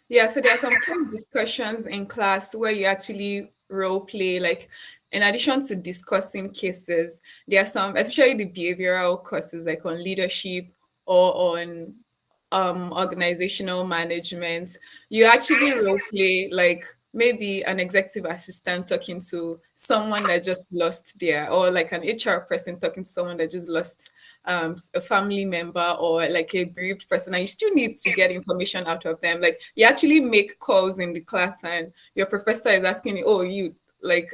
yeah, so there are some case discussions in class where you actually role play, like in addition to discussing cases, there are some, especially the behavioral courses like on leadership or on organizational management. You actually role play like maybe an executive assistant talking to someone that just lost or like an HR person talking to someone that just lost a family member or like a bereaved person, and you still need to get information out of them. Like you actually make calls in the class and your professor is asking you, oh, you like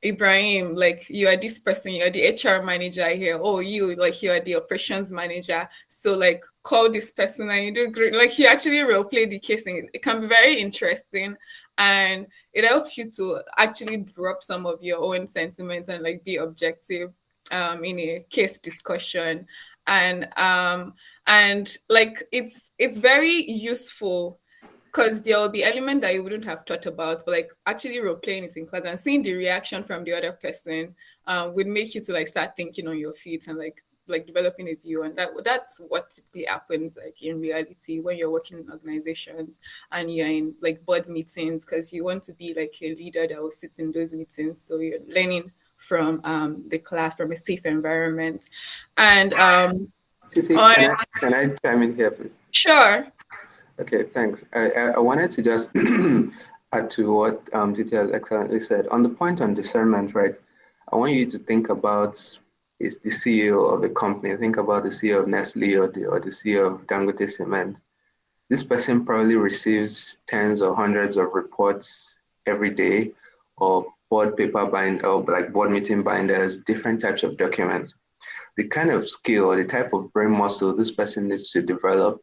Ibrahim, like you are this person, you're the HR manager here. Oh, you like you are the operations manager. So like call this person and you do great. Like you actually role play the case, and it can be very interesting, and it helps you to actually drop some of your own sentiments and like be objective in a case discussion. And like it's very useful, because there will be elements that you wouldn't have thought about, but like actually role playing it in class and seeing the reaction from the other person would make you to like start thinking on your feet and like developing a view. And that's what typically happens like in reality when you're working in organizations and you're in like board meetings, because you want to be like a leader that will sit in those meetings. So you're learning from the class, from a safe environment. And Titi, can I chime in here, please? Sure. Okay, thanks. I wanted to just add to what Titi has excellently said. On the point on discernment, right? I want you to think about is the CEO of a company. Think about the CEO of Nestle or the CEO of Dangote Cement. This person probably receives tens or hundreds of reports every day, or board meeting binders, different types of documents. The kind of skill or the type of brain muscle this person needs to develop,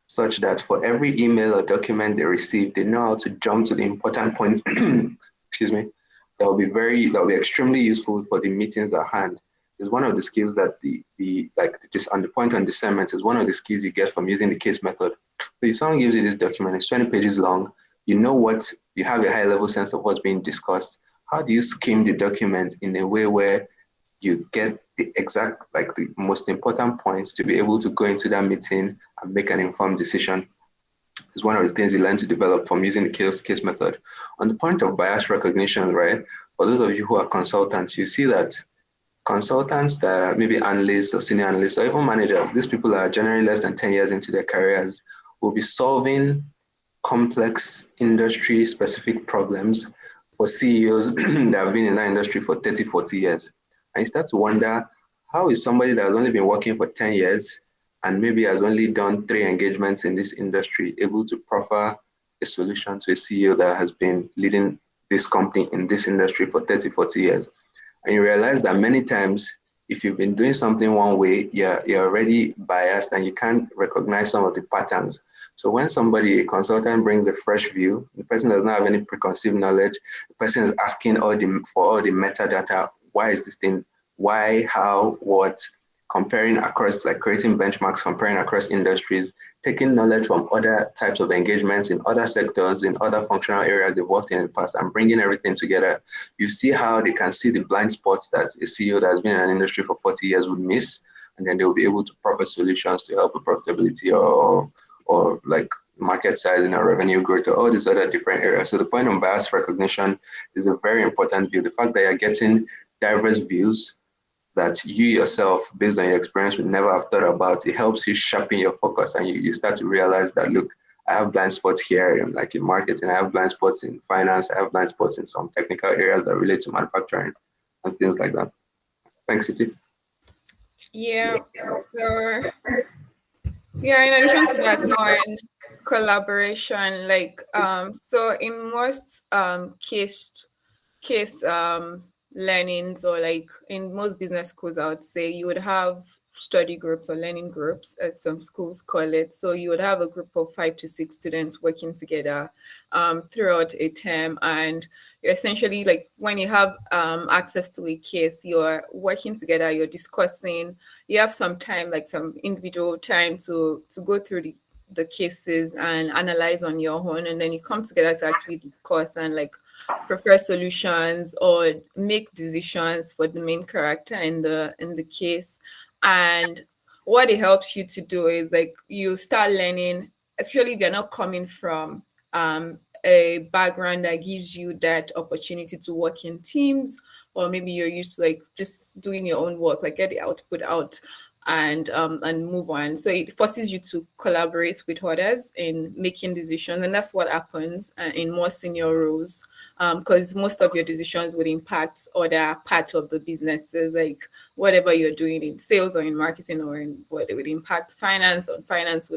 such that for every email or document they receive, they know how to jump to the important points. Excuse me. That will be extremely useful for the meetings at hand. Is one of the skills that just on the point on discernment is one of the skills you get from using the case method. So if someone gives you this document, it's 20 pages long, you have a high level sense of what's being discussed. How do you skim the document in a way where you get the exact, like the most important points to be able to go into that meeting and make an informed decision. Is one of the things you learn to develop from using the case method. On the point of bias recognition, right? For those of you who are consultants, you see that consultants that are maybe analysts or senior analysts or even managers, these people are generally less than 10 years into their careers, will be solving complex industry-specific problems for CEOs that have been in that industry for 30, 40 years. And you start to wonder, how is somebody that has only been working for 10 years and maybe has only done 3 engagements in this industry able to proffer a solution to a CEO that has been leading this company in this industry for 30, 40 years? And you realize that many times, if you've been doing something one way, you're already biased and you can't recognize some of the patterns. So when somebody, a consultant, brings a fresh view, the person does not have any preconceived knowledge, the person is asking for all the metadata, why is this thing, why, how, what, comparing across, like creating benchmarks, comparing across industries, taking knowledge from other types of engagements in other sectors, in other functional areas they've worked in the past, and bringing everything together. You see how they can see the blind spots that a CEO that has been in an industry for 40 years would miss, and then they'll be able to proffer solutions to help with profitability or like market size and revenue growth, or all these other different areas. So the point on bias recognition is a very important view. The fact that you're getting diverse views that you yourself, based on your experience, would never have thought about, it helps you sharpen your focus, and you start to realize that, look, I have blind spots here, and like in marketing, I have blind spots in finance, I have blind spots in some technical areas that relate to manufacturing and things like that. Thanks, Iti. Yeah. So yeah, in addition to that, on collaboration, like so in most case learnings, or like in most business schools, I would say you would have study groups or learning groups, as some schools call it. So you would have a group of 5 to 6 students working together throughout a term, and you're essentially, like, when you have access to a case, you're working together, you're discussing, you have some time, like some individual time to go through the cases and analyze on your own, and then you come together to actually discuss and like prefer solutions or make decisions for the main character in the case. And what it helps you to do is, like, you start learning, especially if you're not coming from a background that gives you that opportunity to work in teams, or maybe you're used to like just doing your own work, like get the output out and move on. So it forces you to collaborate with others in making decisions, and that's what happens in more senior roles, because most of your decisions would impact other parts of the businesses, like whatever you're doing in sales or in marketing or in what it would impact finance. Or finance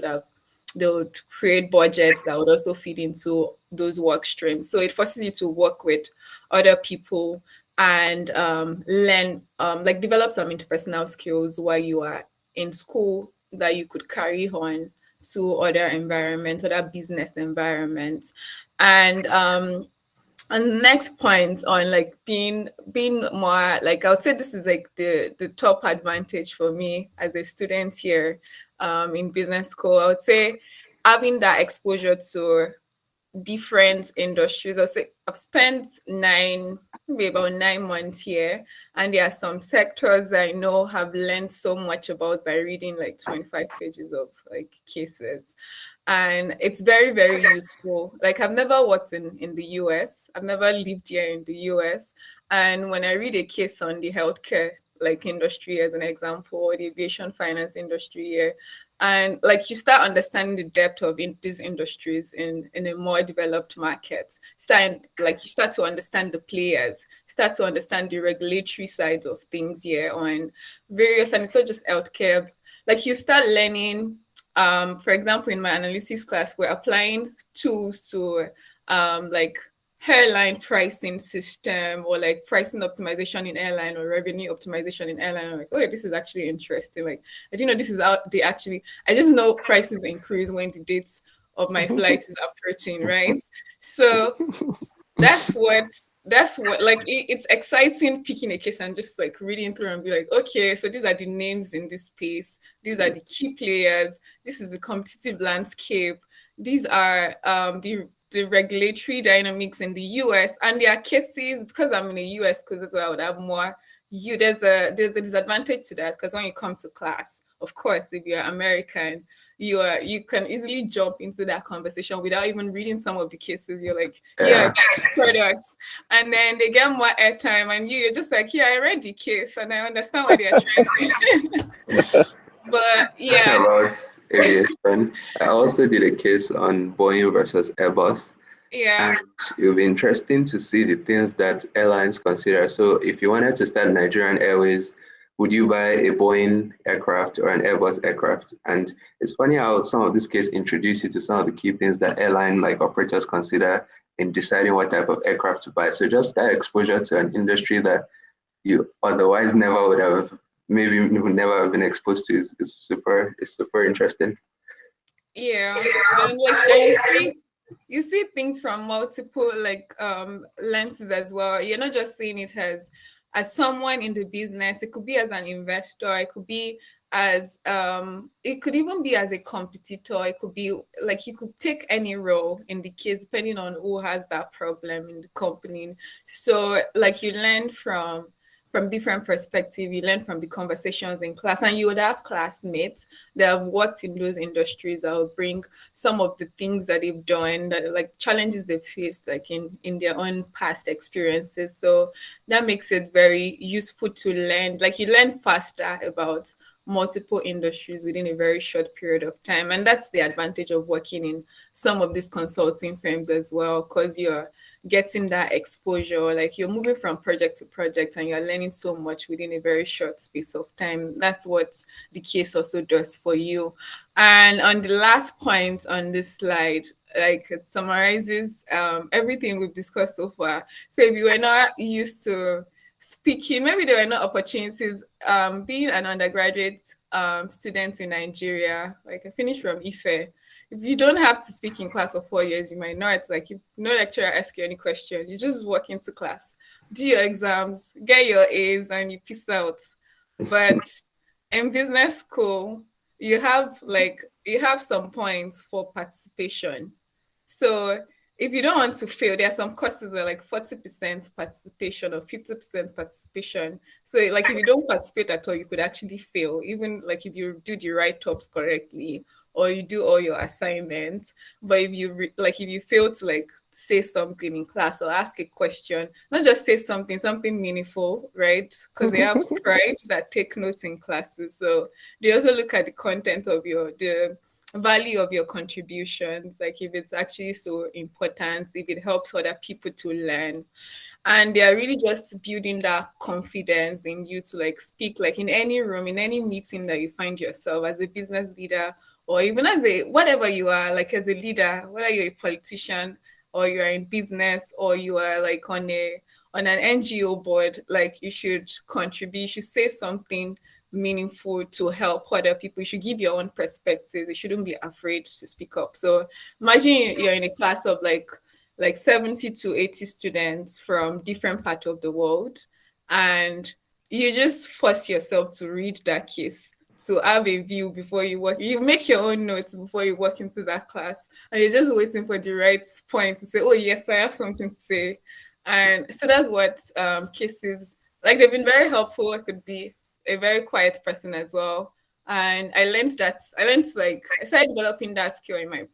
they would create budgets that would also feed into those work streams. So it forces you to work with other people and learn, like develop some interpersonal skills while you are in school that you could carry on to other environments, other business environments. And the next point on like being more, like, I would say this is like the top advantage for me as a student here in business school. I would say having that exposure to different industries. I've spent maybe about 9 months here, and there are some sectors I know have learned so much about by reading like 25 pages of like cases. And it's very, very useful. Like, I've never worked in the US. I've never lived here in the US. And when I read a case on the healthcare like industry as an example, or the aviation finance industry here, and like you start understanding the depth of these industries in a more developed market, you start to understand the players, start to understand the regulatory sides of things here on various, and it's not just healthcare. Like, you start learning, for example, in my analytics class, we're applying tools to like airline pricing system, or like pricing optimization in airline, or revenue optimization in airline. I'm like, oh, this is actually interesting. Like, I didn't know this is how they actually, I just know prices increase when the dates of my flights is approaching, right? So that's what like it's exciting picking a case and just like reading through and be like, okay, so these are the names in this space, these are the key players, this is the competitive landscape, these are the regulatory dynamics in the US. And there are cases, because I'm in the US, because that's why I would have more there's a disadvantage to that, because when you come to class, of course, if you're American, you can easily jump into that conversation without even reading some of the cases. You're like, yeah, products, and then they get more airtime, and you're just like, yeah, I read the case and I understand what they're trying to. But yeah, about aviation. I also did a case on Boeing versus Airbus. yeah, And it'll be interesting to see the things that airlines consider. So if you wanted to start Nigerian Airways, would you buy a Boeing aircraft or an Airbus aircraft? And it's funny how some of these cases introduce you to some of the key things that airline like operators consider in deciding what type of aircraft to buy. So just that exposure to an industry that you otherwise never would have, maybe you would never have been exposed to is super interesting. yeah, and like, and you see things from multiple lenses as well. You're not just seeing it as someone in the business. It could be as an investor. It could be as it could even be as a competitor. It could be like you could take any role in the case depending on who has that problem in the company. So like you learn from different perspectives. You learn from the conversations in class, and you would have classmates that have worked in those industries that will bring some of the things that they've done, that like challenges they've faced, like in their own past experiences. So that makes it very useful to learn. Like you learn faster about multiple industries within a very short period of time, and that's the advantage of working in some of these consulting firms as well, because you're getting that exposure. Like you're moving from project to project and you're learning so much within a very short space of time. That's what the case also does for you. And on the last point on this slide, like it summarizes everything we've discussed so far. So if you were not used to speaking, maybe there were no opportunities. Being an undergraduate student in Nigeria, like I finished from Ife, if you don't have to speak in class for 4 years, you might not. Like if no lecturer asks you any question, you just walk into class, do your exams, get your A's, and you peace out. But in business school, you have some points for participation. So if you don't want to fail, there are some courses that are like 40% participation or 50% participation. So like if you don't participate at all, you could actually fail, even like if you do the write-ups correctly or you do all your assignments. But if you fail to like say something in class or ask a question, not just say something meaningful, right? Because they have scribes that take notes in classes. So they also look at the content of the value of your contributions, like if it's actually so important, if it helps other people to learn. And they are really just building that confidence in you to like speak, like in any room, in any meeting that you find yourself as a business leader, or even as whatever you are, like as a leader, whether you're a politician or you are in business or you are like on an NGO board, like you should contribute, you should say something meaningful to help other people. You should give your own perspective. You shouldn't be afraid to speak up. So imagine you're in a class of like 70 to 80 students from different parts of the world, and you just force yourself to read that case, to have a view before you work. You make your own notes before you walk into that class, and you're just waiting for the right point to say, oh yes, I have something to say. And so that's what cases, like they've been very helpful. It could be a very quiet person as well. And I started developing that skill in my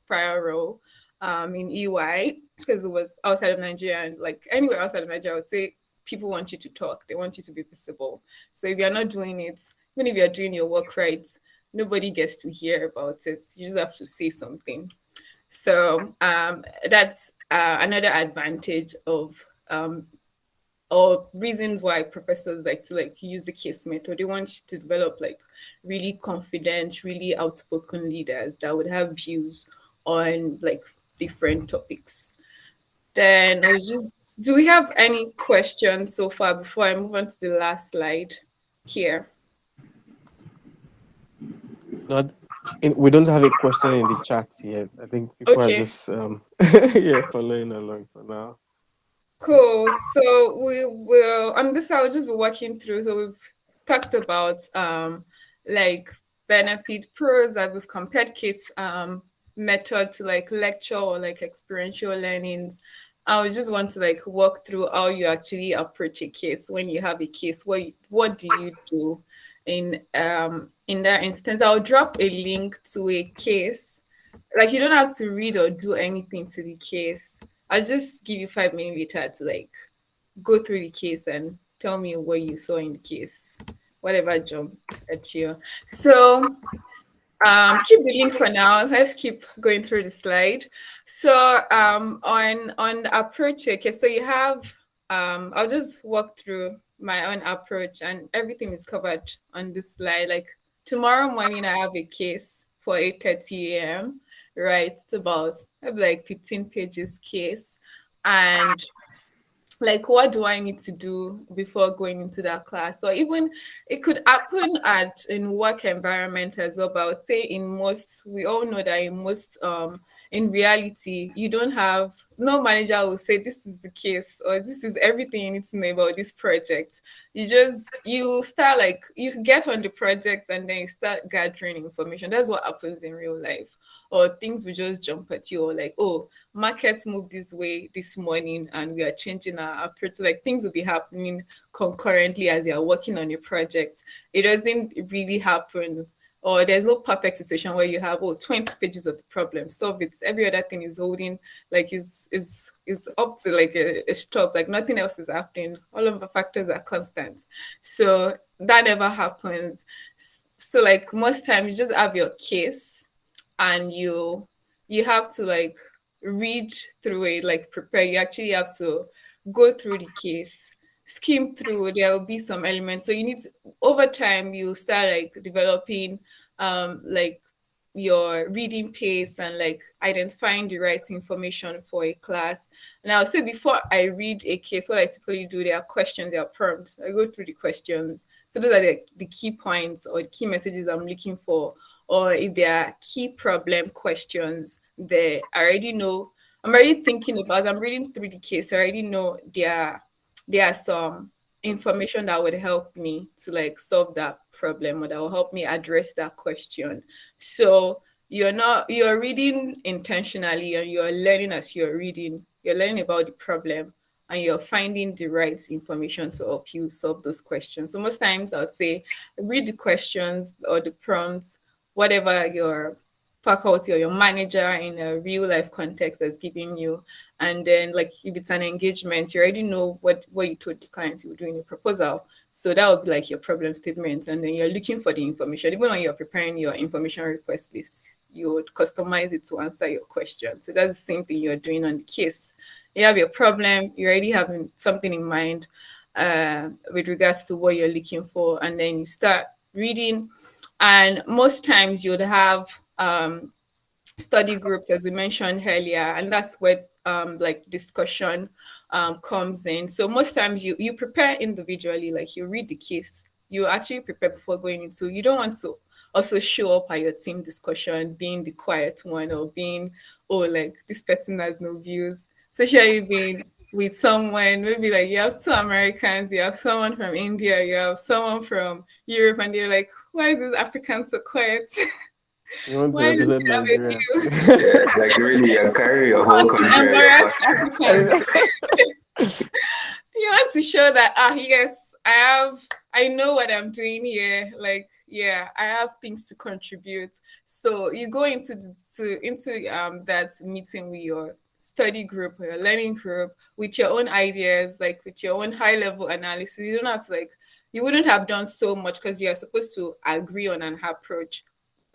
prior role in EY, because it was outside of Nigeria, and like anywhere outside of Nigeria, I would say people want you to talk, they want you to be visible. So if you're not doing it, even if you're doing your work right, nobody gets to hear about it. You just have to say something. So that's another advantage of or reasons why professors like to like use the case method. They want you to develop like really confident, really outspoken leaders that would have views on like different topics. Then do we have any questions so far before I move on to the last slide here? We don't have a question in the chat yet. I think people are just following along for now. Cool. So we will on this I'll just be walking through. So we've talked about like benefit pros, that we've compared Kate's method to like lecture or like experiential learnings. I would just want to like walk through how you actually approach a case when you have a case. What do you do in that instance? I'll drop a link to a case. Like you don't have to read or do anything to the case. I'll just give you 5 minutes later to like go through the case and tell me what you saw in the case, whatever jumped at you. So keep the link for now. Let's keep going through the slide. So on the approach, okay, so you have I'll just walk through my own approach and everything is covered on this slide. Like tomorrow morning I have a case for 8:30 a.m. Right? It's about maybe like 15 pages case. And like what do I need to do before going into that class? Or even it could happen in work environment as well, but I would say we all know that in reality, you don't have, no manager will say this is the case or this is everything you need to know about this project. You start like, you get on the project and then you start gathering information. That's what happens in real life. Or things will just jump at you, or like, oh, markets moved this way this morning and we are changing our approach. Like things will be happening concurrently as you're working on your project. It doesn't really happen, or there's no perfect situation where you have 20 pages of the problem, solve it. Every other thing is holding, like is up to like a stop, like nothing else is happening. All of the factors are constant. So that never happens. So like most times you just have your case and you have to like read through it, like prepare. You actually have to go through the case, skim through. There will be some elements. So you need to, over time, you start like developing like your reading pace and like identifying the right information for a class. And I'll say before I read a case, what I typically do, there are questions, there are prompts. I go through the questions. So those are the key points or the key messages I'm looking for. Or if there are key problem questions there, I already know, I'm already thinking about, I'm reading through the case, I already know there are some information that would help me to like solve that problem or that will help me address that question. So you're reading intentionally and you're learning as you're reading, you're learning about the problem and you're finding the right information to help you solve those questions. So most times I would say read the questions or the prompts, whatever your faculty or your manager in a real life context is giving you. And then like if it's an engagement, you already know what you told the client you were doing your proposal. So that would be like your problem statement. And then you're looking for the information. Even when you're preparing your information request list, you would customize it to answer your question. So that's the same thing you're doing on the case. You have your problem, you already have something in mind with regards to what you're looking for. And then you start reading. And most times you'd have study groups, as we mentioned earlier, and that's where like discussion comes in. So most times you prepare individually, like you read the case, you actually prepare before going into, you don't want to also show up at your team discussion being the quiet one or being, like this person has no views. Especially being with someone, maybe like you have two Americans, you have someone from India, you have someone from Europe, and they're like, why is this African so quiet? You want to Why does represent he have a Nigeria? view? Yeah, like really, you carry your whole Want to country. on your embarrass back. Africans. You want to show that, yes, I know what I'm doing here. Like, yeah, I have things to contribute. So you go into that meeting with your study group or your learning group with your own ideas, like with your own high level analysis. You don't have to you wouldn't have done so much because you're supposed to agree on an approach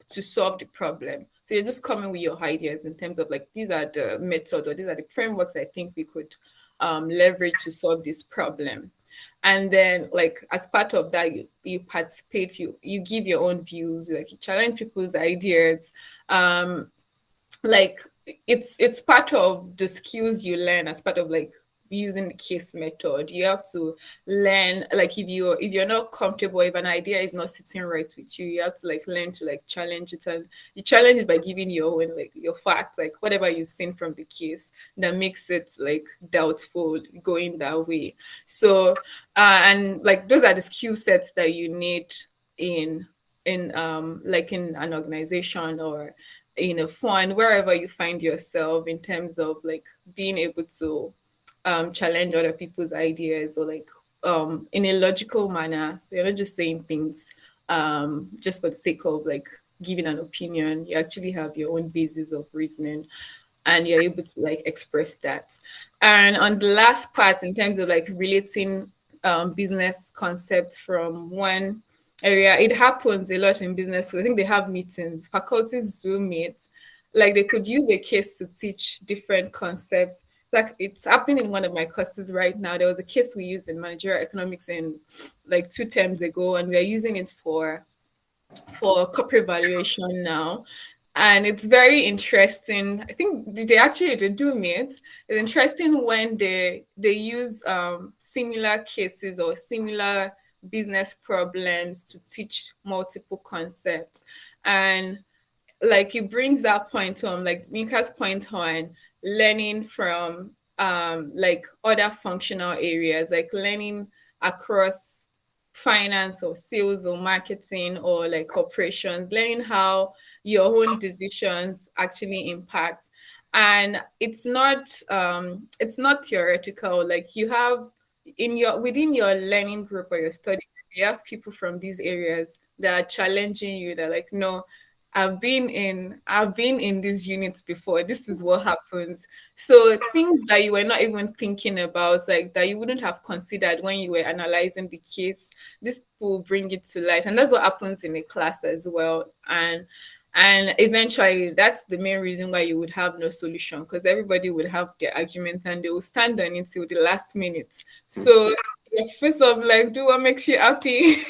to solve the problem. So you're just coming with your ideas in terms of like, these are the methods or these are the frameworks I think we could leverage to solve this problem. And then like as part of that, you participate, you give your own views, like you challenge people's ideas. Like it's part of the skills you learn as part of like using the case method. You have to learn, like if you're not comfortable, if an idea is not sitting right with you, you have to like learn to like challenge it. And you challenge it by giving your own like your facts, like whatever you've seen from the case that makes it like doubtful going that way. So and like those are the skill sets that you need in like in an organization or fun wherever you find yourself in terms of like being able to challenge other people's ideas or like in a logical manner. So you're not just saying things just for the sake of like giving an opinion. You actually have your own basis of reasoning and you're able to like express that. And on the last part, in terms of like relating business concepts from one area, it happens a lot in business. So I think they have meetings, faculties do meet, like they could use a case to teach different concepts. Like it's happening in one of my courses right now. There was a case we used in managerial economics in like 2 terms ago, and we are using it for corporate valuation now. And it's very interesting. I think they do meet. It's interesting when they use similar cases or similar business problems to teach multiple concepts. And like it brings that point home, like Yinka's point on learning from like other functional areas, like learning across finance or sales or marketing or like operations, learning how your own decisions actually impact. And it's not theoretical. Like you have within your learning group or your study, you have people from these areas that are challenging you. They're like, no, I've been in these units before. This is what happens. So things that you were not even thinking about, like that you wouldn't have considered when you were analyzing the case, this will bring it to light. And that's what happens in a class as well. And eventually that's the main reason why you would have no solution, because everybody will have their arguments and they will stand on it till the last minute. So first of like, do what makes you happy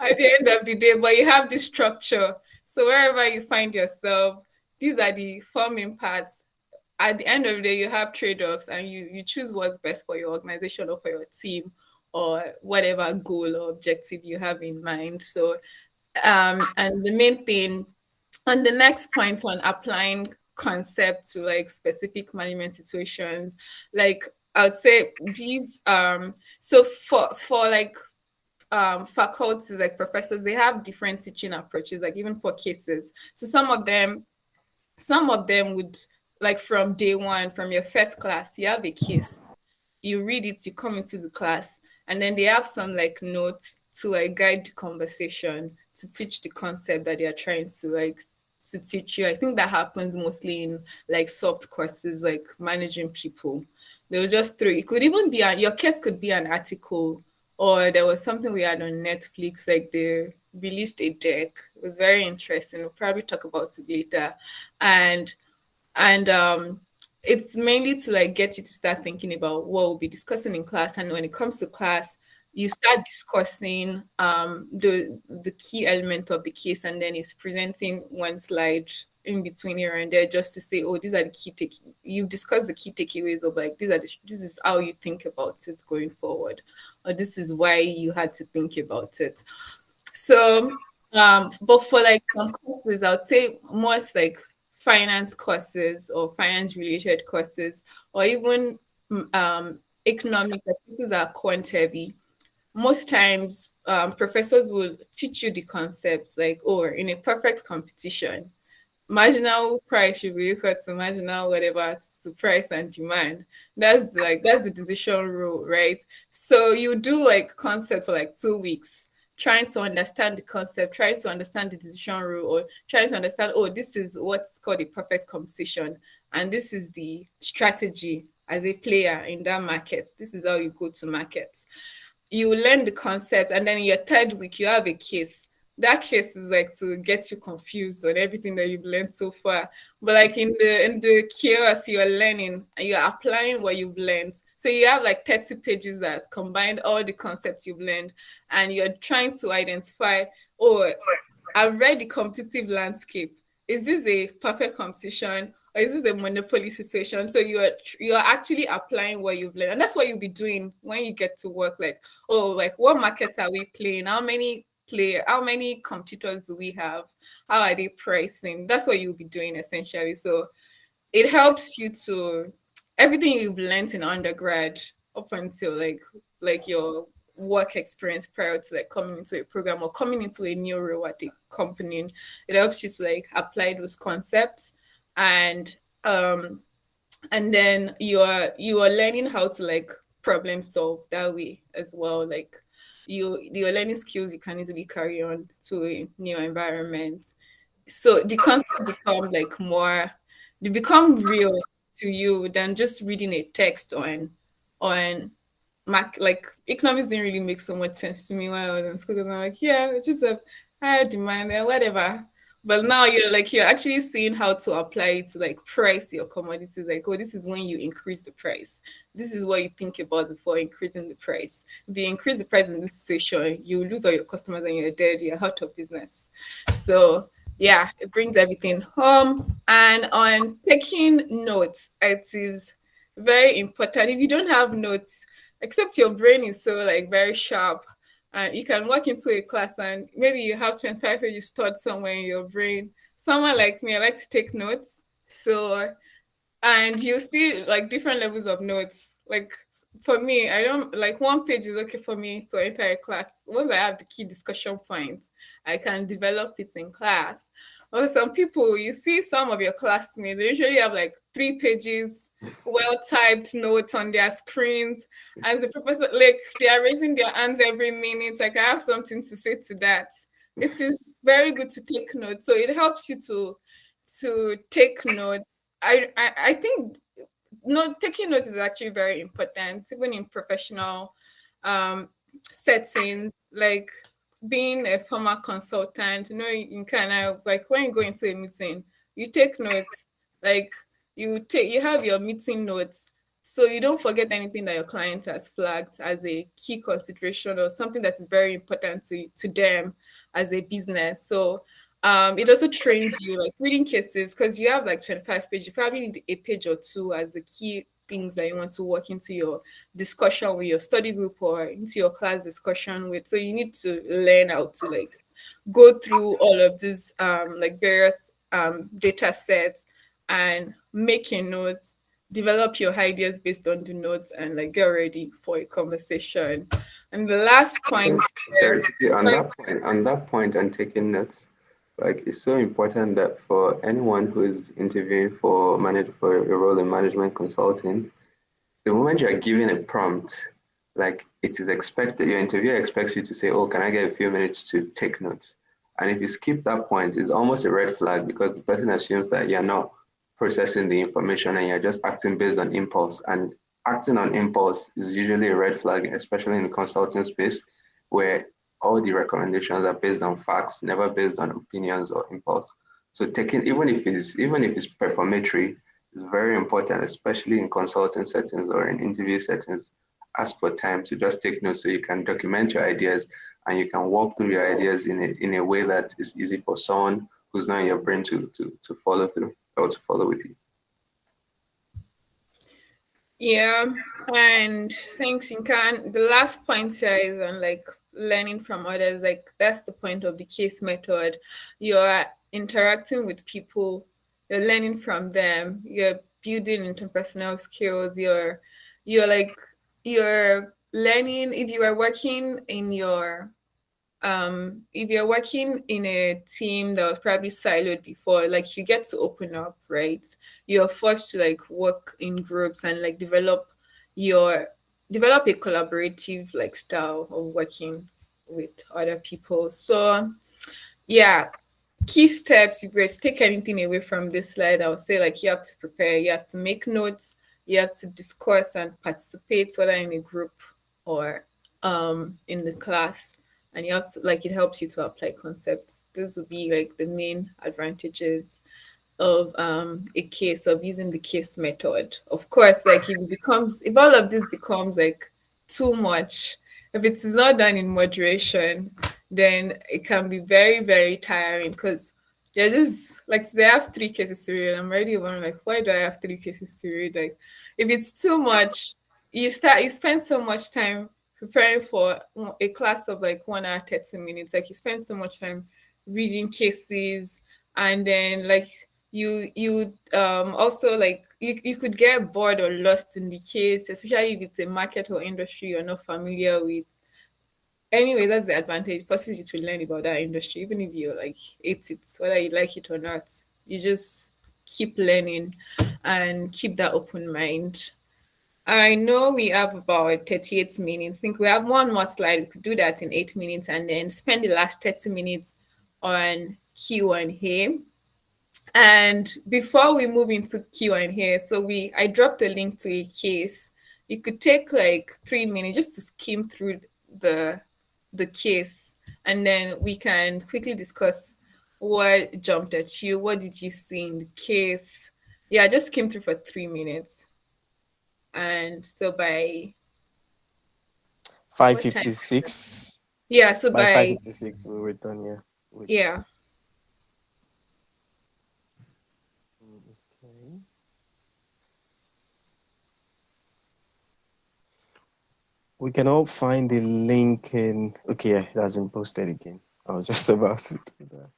at the end of the day, but you have this structure. So wherever you find yourself, these are the forming parts. At the end of the day, you have trade-offs and you choose what's best for your organization or for your team or whatever goal or objective you have in mind. So, and the main thing on the next point on applying concept to like specific management situations, like I would say these, so for like faculties like professors, they have different teaching approaches, like even for cases. So some of them would, like from day one, from your first class, you have a case, you read it, you come into the class, and then they have some like notes to like guide the conversation, to teach the concept that they are trying to like to teach you. I think that happens mostly in like soft courses like managing people. They will just throw, it could even be your case could be an article, or there was something we had on Netflix, like they released a deck. It was very interesting. We'll probably talk about it later. And it's mainly to like get you to start thinking about what we'll be discussing in class. And when it comes to class, you start discussing the key element of the case, and then it's presenting one slide in between here and there just to say, oh, these are the key you've discussed the key takeaways of like this is how you think about it going forward, or this is why you had to think about it. So but for like some courses, I would say most like finance courses or finance related courses, or even economics, like this is our quant heavy. Most times professors will teach you the concepts like, oh, in a perfect competition, marginal price should be equal to marginal whatever to price and demand. That's the decision rule, right? So you do like concept for like 2 weeks, trying to understand the concept, trying to understand the decision rule, or trying to understand, oh, this is what's called a perfect competition, and this is the strategy as a player in that market. This is how you go to market. You learn the concept, and then in your 3rd week you have a case. That case is like to get you confused on everything that you've learned so far. But like in the chaos, you're learning and you're applying what you've learned. So you have like 30 pages that combine all the concepts you've learned, and you're trying to identify, oh, I've read the competitive landscape. Is this a perfect competition, or is this a monopoly situation? So you're actually applying what you've learned. And that's what you'll be doing when you get to work. Like, oh, like what markets are we playing? How many competitors do we have? How are they pricing? That's what you'll be doing essentially. So it helps you to everything you've learned in undergrad up until like your work experience prior to like coming into a program or coming into a new role at a company. It helps you to like apply those concepts, and then you are learning how to like problem solve that way as well. Like you're learning skills you can easily carry on to a new environment. So the concept become like more, they become real to you than just reading a text on like economics didn't really make so much sense to me when I was in school. And I'm like, yeah, it's just a higher demand and whatever. But now you're actually seeing how to apply it to like price your commodities. Like, oh, this is when you increase the price. This is what you think about before increasing the price. If you increase the price in this situation, you lose all your customers and you're dead. You're out of business. So yeah, it brings everything home. And on taking notes, it is very important. If you don't have notes, except your brain is so like very sharp, you can walk into a class and maybe you have 25 pages stored somewhere in your brain. Someone like me, I like to take notes. So, and you see like different levels of notes. Like for me, I don't like, one page is okay for me to enter a class. Once I have the key discussion points, I can develop it in class. Or some people, you see some of your classmates, they usually have like 3 pages, well-typed notes on their screens. And the professor, like, they are raising their hands every minute. Like, I have something to say to that. It is very good to take notes. So it helps you to take notes. I think taking notes is actually very important, even in professional settings, like being a former consultant. You kind of like when you go into a meeting, you take notes. Like you have your meeting notes, so you don't forget anything that your client has flagged as a key consideration or something that is very important to them as a business. So it also trains you like reading cases, because you have like 25 pages. You probably need a page or two as the key things that you want to work into your discussion with your study group or into your class discussion with. So you need to learn how to like go through all of these like various data sets and making notes, develop your ideas based on the notes, and like get ready for a conversation. And the last point, sorry, on that point and taking notes, like it's so important that for anyone who is interviewing for a role in management consulting, the moment you are given a prompt, like it is expected, your interviewer expects you to say, oh, can I get a few minutes to take notes? And if you skip that point, it's almost a red flag, because the person assumes that you're not processing the information and you're just acting based on impulse. And acting on impulse is usually a red flag, especially in the consulting space, where all the recommendations are based on facts, never based on opinions or impulse. So taking, even if it's performatory, it's very important, especially in consulting settings or in interview settings. Ask for time to just take notes so you can document your ideas and you can walk through your ideas in a way that is easy for someone who's not in your brain to follow through or to follow with you. Yeah, and thanks, Yinka. The last point here is on like learning from others. Like that's the point of the case method. You're interacting with people, you're learning from them, you're building interpersonal skills, you're learning. If you are working in your if you're working in a team that was probably siloed before, like you get to open up, right? You're forced to like work in groups and like develop a collaborative like style of working with other people. So yeah, key steps, if you're to take anything away from this slide, I would say like you have to prepare, you have to make notes, you have to discuss and participate, whether in a group or in the class. And you have to like, it helps you to apply concepts. Those would be like the main advantages of a case, of using the case method. Of course, like if all of this becomes like too much, if it is not done in moderation, then it can be very, very tiring, because they're just like, they have 3 cases to read. I'm already wondering like, why do I have 3 cases to read? Like if it's too much, you spend so much time preparing for a class of like 1 hour 30 minutes. Like you spend so much time reading cases, and then like you also like you could get bored or lost in the case, especially if it's a market or industry you're not familiar with. anyway, that's the advantage. It forces you to learn about that industry, even if you like hate it, whether you like it or not. You just keep learning and keep that open mind. I know we have about 38 minutes. I think we have one more slide. We could do that in 8 minutes and then spend the last 30 minutes on Q&A. And before we move into Q&A, I dropped a link to a case. You could take like 3 minutes just to skim through the case, and then we can quickly discuss what jumped at you. What did you see in the case? Yeah, just skim through for 3 minutes. And so by 5:56. Yeah, so By by 5:56 we were done. Yeah. yeah. Okay. We can all find the link in. Okay, yeah, it has been posted again. I was just about to do that.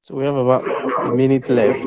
So we have about a minute left.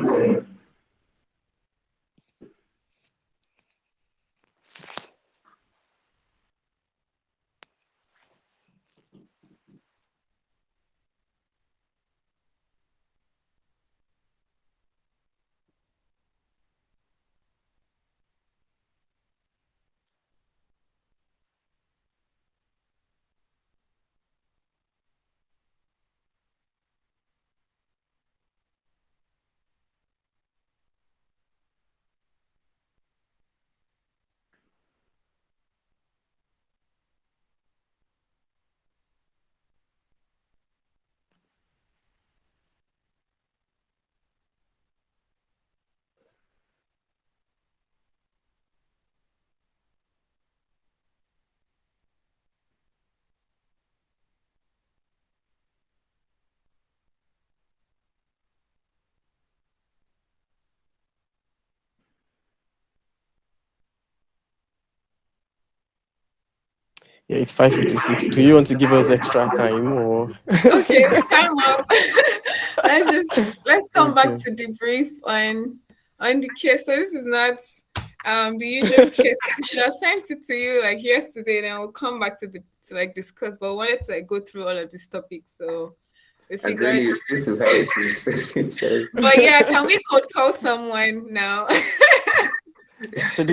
Yeah, it's 5:56. Do you want to give us extra time or? Okay, time up. let's come back Okay. to debrief on the case. So this is not the usual case. We should have sent it to you like yesterday, then we'll come back to like discuss. But we wanted to like go through all of these topics. So we And figured really, this is how it is. Sorry. But yeah, can we call someone now? So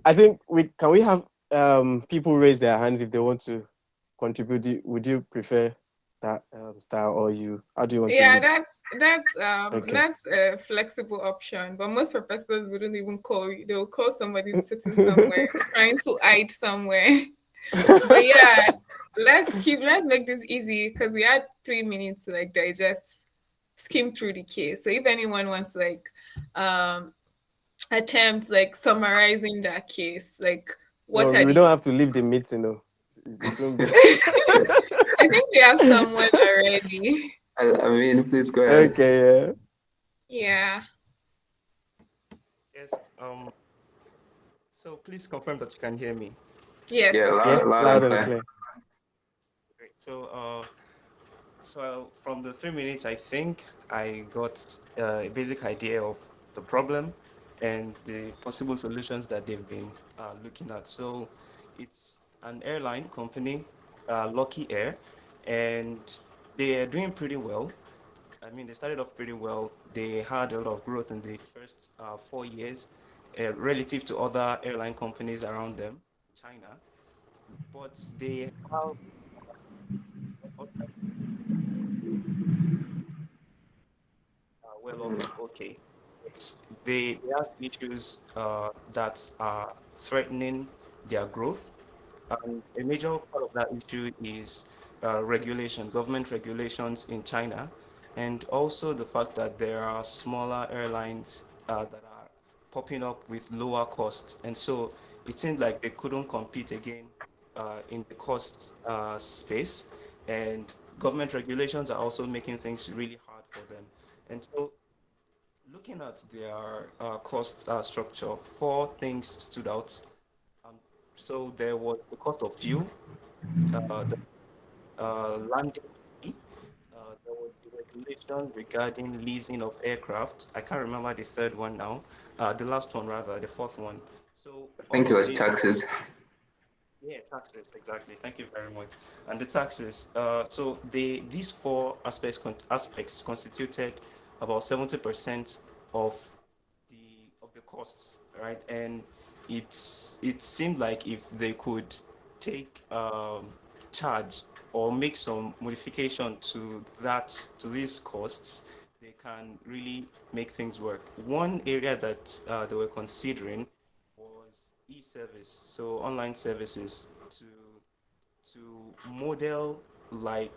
I think we have people raise their hands if they want to contribute. Would you prefer that style, or how do you want to Yeah, lead? that's a flexible option. But most professors wouldn't even call you. They will call somebody sitting somewhere, trying to hide somewhere. But yeah, let's make this easy because we had 3 minutes to like digest, skim through the case. So if anyone wants to like attempt like summarizing that case? Like, what No, are we the? don't have to leave the meeting, though. It won't be. I think we have someone already. I mean, please go ahead. Okay, yeah. Yeah. Yes. So please confirm that you can hear me. Yes. Yeah, Yeah, loud loud and and clear. clear. Great. So from the 3 minutes, I think I got a basic idea of the problem and the possible solutions that they've been looking at. So it's an airline company, Lucky Air, and they are doing pretty well. I mean, they started off pretty well. They had a lot of growth in the first 4 years relative to other airline companies around them, China. But they have well off and okay. But they have issues that are threatening their growth. And a major part of that issue is regulation, government regulations in China, and also the fact that there are smaller airlines that are popping up with lower costs. And so it seemed like they couldn't compete again in the cost space. And government regulations are also making things really hard for them. And so looking at their cost structure, four things stood out. Um, so there was the cost of fuel, the landing fee, there was the regulation regarding leasing of aircraft. I can't remember the third one now, the last one rather, the fourth one. So I all think it of was these, taxes. yeah, taxes, exactly. Thank you very much. And the taxes. So these four aspects constituted about 70% of the costs, right? And it seemed like if they could take charge or make some modification to these costs, they can really make things work. One area that they were considering was e-service, so online services to model like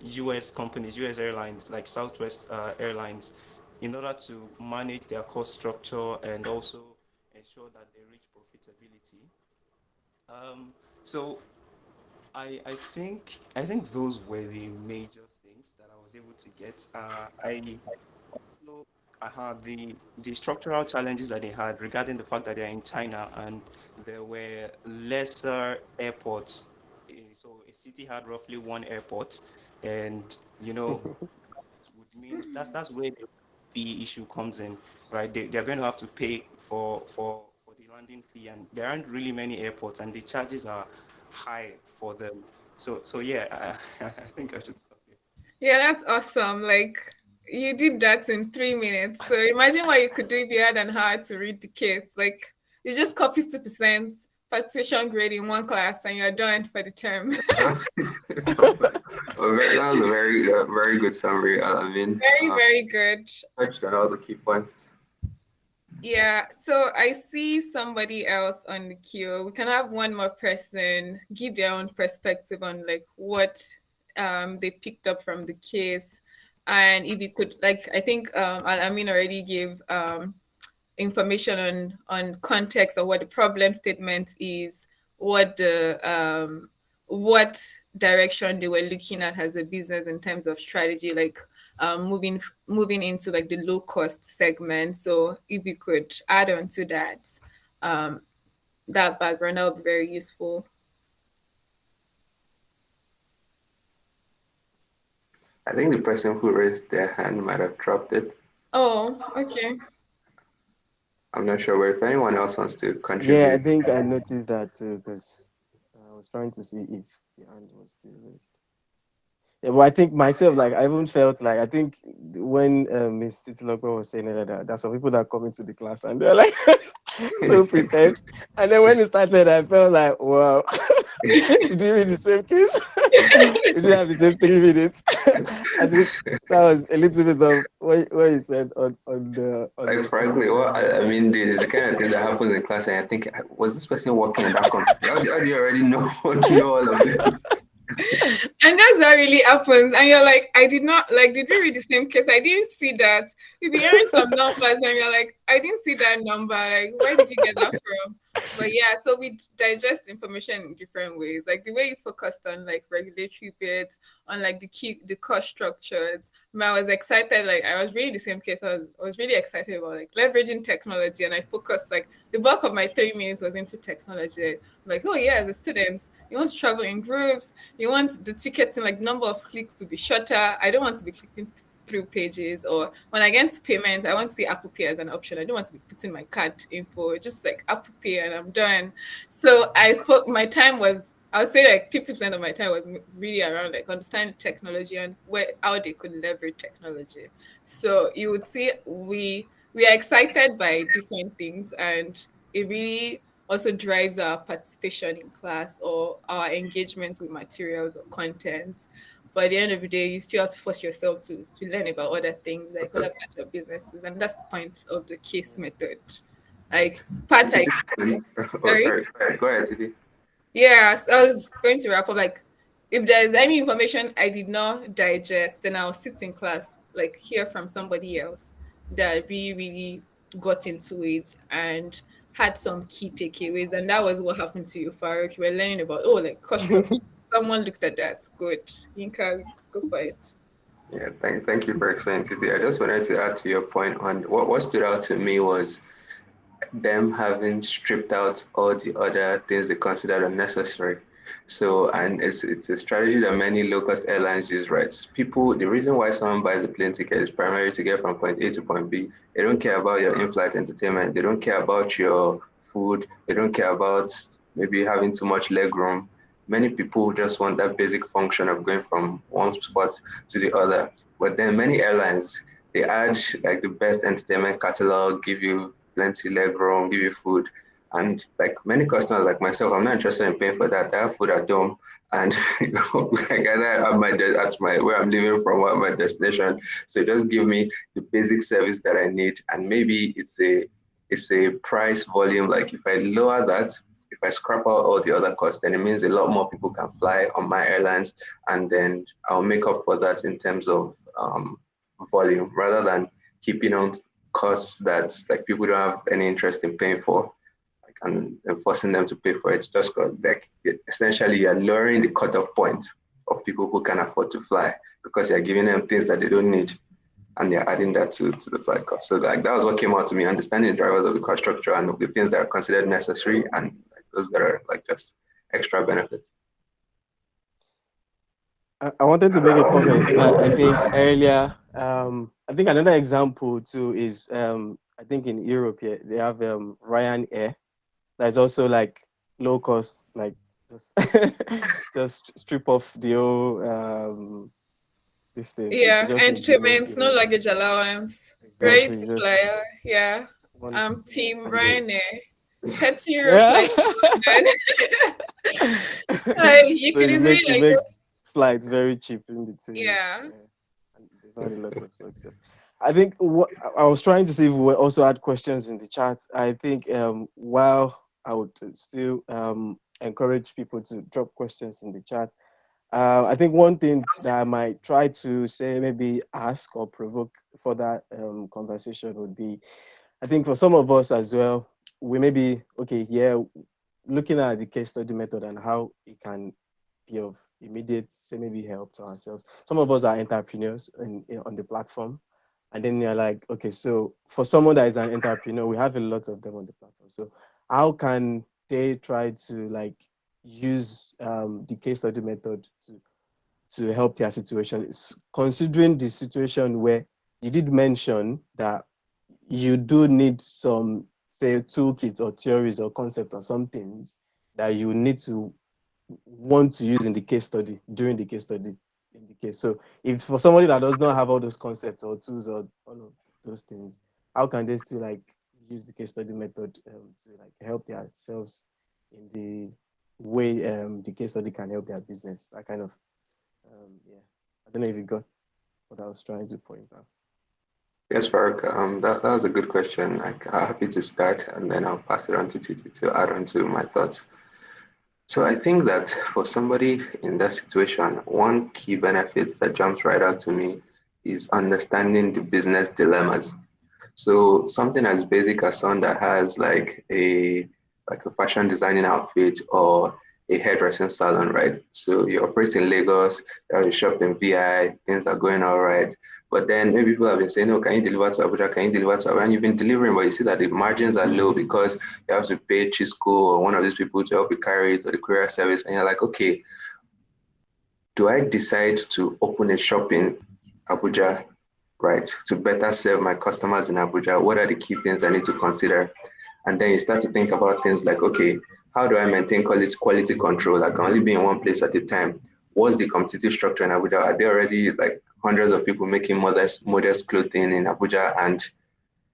US companies, US airlines like Southwest Airlines, in order to manage their cost structure and also ensure that they reach profitability. Um, so I think those were the major things that I was able to get. I also I had the structural challenges that they had regarding the fact that they're in China and there were lesser airports. So a city had roughly one airport, and you know would mean that's where the fee issue comes in, right? They're going to have to pay for the landing fee, and there aren't really many airports, and the charges are high for them. So yeah, I think I should stop here. Yeah, that's awesome. Like, you did that in 3 minutes. So imagine what you could do if you had an hour to read the case. Like, you just got 50% participation grade in one class and you're done for the term. That was a very good summary. I mean, Very, very good. touched on all the key points. Yeah, so I see somebody else on the queue. We can have one more person give their own perspective on like what they picked up from the case. And if you could, like, I think Amin already gave information on context of what the problem statement is, what direction they were looking at as a business in terms of strategy, like moving into like the low cost segment. So if you could add on to that that background, that would be very useful. I think the person who raised their hand might have dropped it. Oh, okay. I'm not sure, but if anyone else wants to contribute. Yeah, I think I noticed that too because I was trying to see if the hand was still raised. Yeah, but I think myself, like, I even felt like, I think when Miss Titilope was saying that there's some people that come into the class and they're like so prepared. And then when it started, I felt like, wow, did you read the same case? Did you have the same 3 minutes? I think that was a little bit of what you said on the. Like, frankly, what I mean, dude, it's the kind of thing that happens in class, and I think, was this person working on that computer? How do you already know all of this? And that's what really happens. And you're like, I did not, like, did we read the same case? I didn't see that. We've been hearing some numbers, and you're like, I didn't see that number. Like, where did you get that from? But yeah, so we digest information in different ways. Like the way you focused on like regulatory bits, on like the cost structures. I was excited, like I was reading the same case. I was really excited about like leveraging technology, and I focused like the bulk of my 3 minutes was into technology. Like, oh yeah, the students, you want to travel in groups, you want the ticketing, like number of clicks to be shorter. I don't want to be clicking through pages, or when I get into payments, I want to see Apple Pay as an option. I don't want to be putting my card info, just like Apple Pay, and I'm done. So I thought my time was, I would say like 50% of my time was really around like understanding technology and how they could leverage technology. So you would see we are excited by different things, and it really also drives our participation in class or our engagement with materials or content. But at the end of the day, you still have to force yourself to learn about other things, like other parts of businesses. And that's the point of the case method. Like, part I. Oh, sorry. Go ahead, Titi. Yeah, so I was going to wrap up. Like, if there's any information I did not digest, then I'll sit in class, like, hear from somebody else that really got into it and had some key takeaways. And that was what happened to you, Farouk. You were learning about, oh, like, cost structure. Someone looked at that. Good. Yinka, go for it. Yeah, thank you for explaining, Titi. I just wanted to add to your point on what stood out to me was them having stripped out all the other things they considered unnecessary. So, and it's a strategy that many low-cost airlines use, right? People, the reason why someone buys a plane ticket is primarily to get from point A to point B. They don't care about your in-flight entertainment. They don't care about your food. They don't care about maybe having too much leg room. Many people just want that basic function of going from one spot to the other. But then many airlines, they add like the best entertainment catalog, give you plenty leg room, give you food. And like many customers like myself, I'm not interested in paying for that. I have food at home, and like either at my where I'm living from or my destination. So just give me the basic service that I need, and maybe it's a price volume. Like if I lower that, if I scrap out all the other costs, then it means a lot more people can fly on my airlines, and then I'll make up for that in terms of volume rather than keeping on costs that like people don't have any interest in paying for, like, and forcing them to pay for it. Just like essentially you're lowering the cutoff point of people who can afford to fly because you're giving them things that they don't need, and they're adding that to the flight cost. So like that was what came out to me, understanding the drivers of the cost structure and the things that are considered necessary and like, those that are like just extra benefits. I wanted to make a comment. I think earlier, I think another example too is I think in Europe here they have Ryanair. That's also like low cost, like just just strip off the whole this thing to Yeah, just make the whole, entertainment, no luggage allowance. Great exactly just flyer. Yeah. one Team and then Ryanair. 30 euro yeah. flight to London. Like you So could easily you like make flights very cheap in between. yeah. Yeah. And they've had a lot of success. I think what I was trying to see if we also had questions in the chat. I think while I would still encourage people to drop questions in the chat. I think one thing that I might try to say, maybe ask or provoke for that conversation would be, I think for some of us as well, we may be, okay, yeah, looking at the case study method and how it can be of immediate, say maybe help to ourselves. Some of us are entrepreneurs on the platform. And then you're like, okay, so for someone that is an entrepreneur, we have a lot of them on the platform. So how can they try to like use the case study method to help their situation? It's considering the situation where you did mention that you do need some, say, toolkits or theories or concept or some things that you need to want to use in the case study, during the case study in the case. So if for somebody that does not have all those concepts or tools or all of those things, how can they still like use the case study method to like help themselves in the way the case study can help their business? That kind of, yeah. I don't know if you got what I was trying to point out. Yes, Farouk, that was a good question. Like, happy to start, and then I'll pass it on to Titi to add on to my thoughts. So I think that for somebody in that situation, one key benefit that jumps right out to me is understanding the business dilemmas. So something as basic as someone that has like a fashion designing outfit or a hairdressing salon, right? So you operate in Lagos, you have a shop in VI, things are going all right. But then maybe people have been saying, oh, can you deliver to Abuja? Can you deliver to Abuja? And you've been delivering, but you see that the margins are low because you have to pay Chisco or one of these people to help you carry it or the courier service. And you're like, okay, do I decide to open a shop in Abuja, right, to better serve my customers in Abuja? What are the key things I need to consider? And then you start to think about things like, okay, how do I maintain quality control? I can only be in one place at a time. What's the competitive structure in Abuja? Are there already like hundreds of people making modest clothing in Abuja? And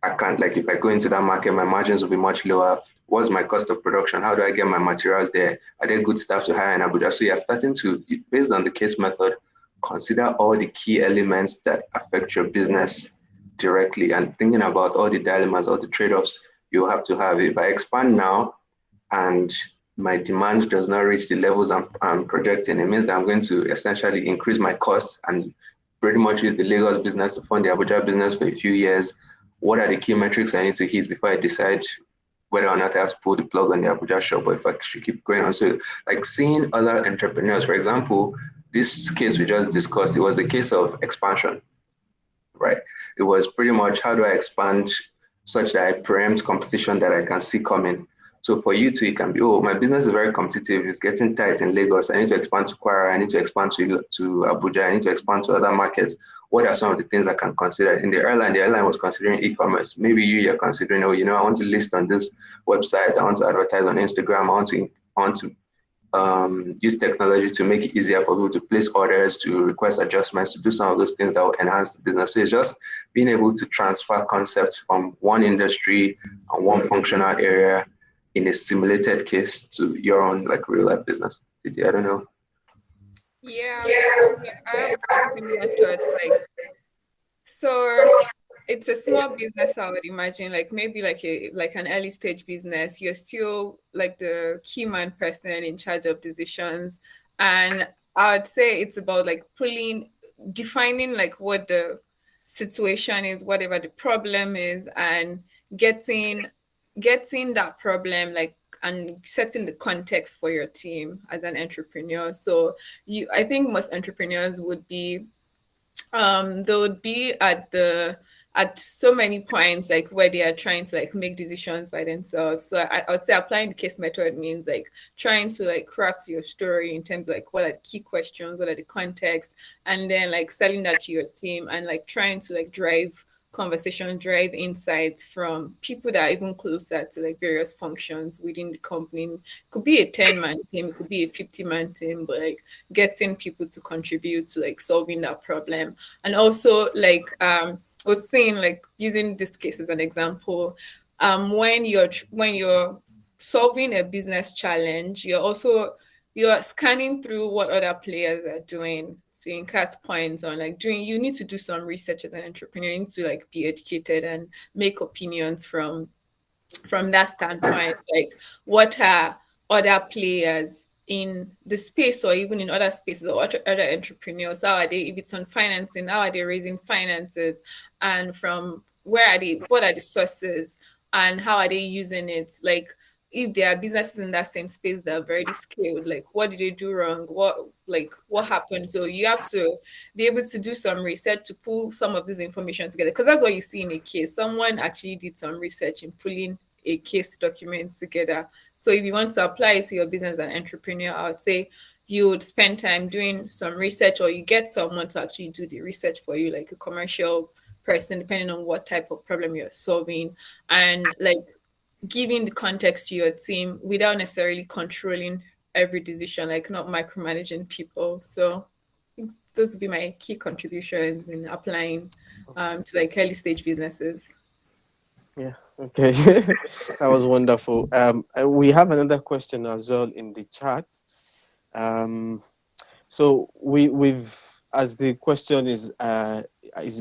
I can't, like, if I go into that market, my margins will be much lower. What's my cost of production? How do I get my materials there? Are there good staff to hire in Abuja? So you're starting to, based on the case method, consider all the key elements that affect your business directly and thinking about all the dilemmas, all the trade-offs you have to have. If I expand now and my demand does not reach the levels I'm projecting, it means that I'm going to essentially increase my costs and pretty much use the Lagos business to fund the Abuja business for a few years. What are the key metrics I need to hit before I decide whether or not I have to pull the plug on the Abuja shop or if I should keep going on? So like seeing other entrepreneurs, for example, this case we just discussed, it was a case of expansion, right? It was pretty much how do I expand such that I preempt competition that I can see coming. So for you too, it can be, oh, my business is very competitive. It's getting tight in Lagos. I need to expand to Kwara. I need to expand to Abuja. I need to expand to other markets. What are some of the things I can consider? In the airline was considering e-commerce. Maybe you're considering, oh, I want to list on this website. I want to advertise on Instagram. I want to use technology to make it easier for people to place orders, to request adjustments, to do some of those things that will enhance the business. So it's just being able to transfer concepts from one industry and one functional area in a simulated case to your own like real life business. Titi, I don't know. Yeah, I have similar thoughts. So it's a small business, I would imagine, like maybe like an early stage business. You're still like the key man person in charge of decisions. And I would say it's about like defining like what the situation is, whatever the problem is, and getting that problem like and setting the context for your team as an entrepreneur. So I think most entrepreneurs would be they would be at so many points like where they are trying to like make decisions by themselves. So I would say applying the case method means like trying to like craft your story in terms of like what are the key questions, what are the context, and then like selling that to your team and like trying to like drive conversation, drive insights from people that are even closer to like various functions within the company. It could be a 10-man team, it could be a 50-man team, but like getting people to contribute to like solving that problem. And also like I was saying, like using this case as an example, when you're solving a business challenge, you're scanning through what other players are doing. So in Kat's points on like you need to do some research as an entrepreneur. You need to like be educated and make opinions from that standpoint. Like what are other players in the space or even in other spaces or other entrepreneurs? How are they, if it's on financing, how are they raising finances? And from what are the sources and how are they using it? Like if there are businesses in that same space that are already scaled, like what did they do wrong? What happened? So you have to be able to do some research to pull some of this information together, because that's what you see in a case. Someone actually did some research in pulling a case document together. So if you want to apply it to your business as an entrepreneur, I would say you would spend time doing some research, or you get someone to actually do the research for you, like a commercial person, depending on what type of problem you're solving, and like giving the context to your team without necessarily controlling every decision, like not micromanaging people. So those would be my key contributions in applying to like early stage businesses. Yeah. Okay. That was wonderful. We have another question as well in the chat. So we've, as the question is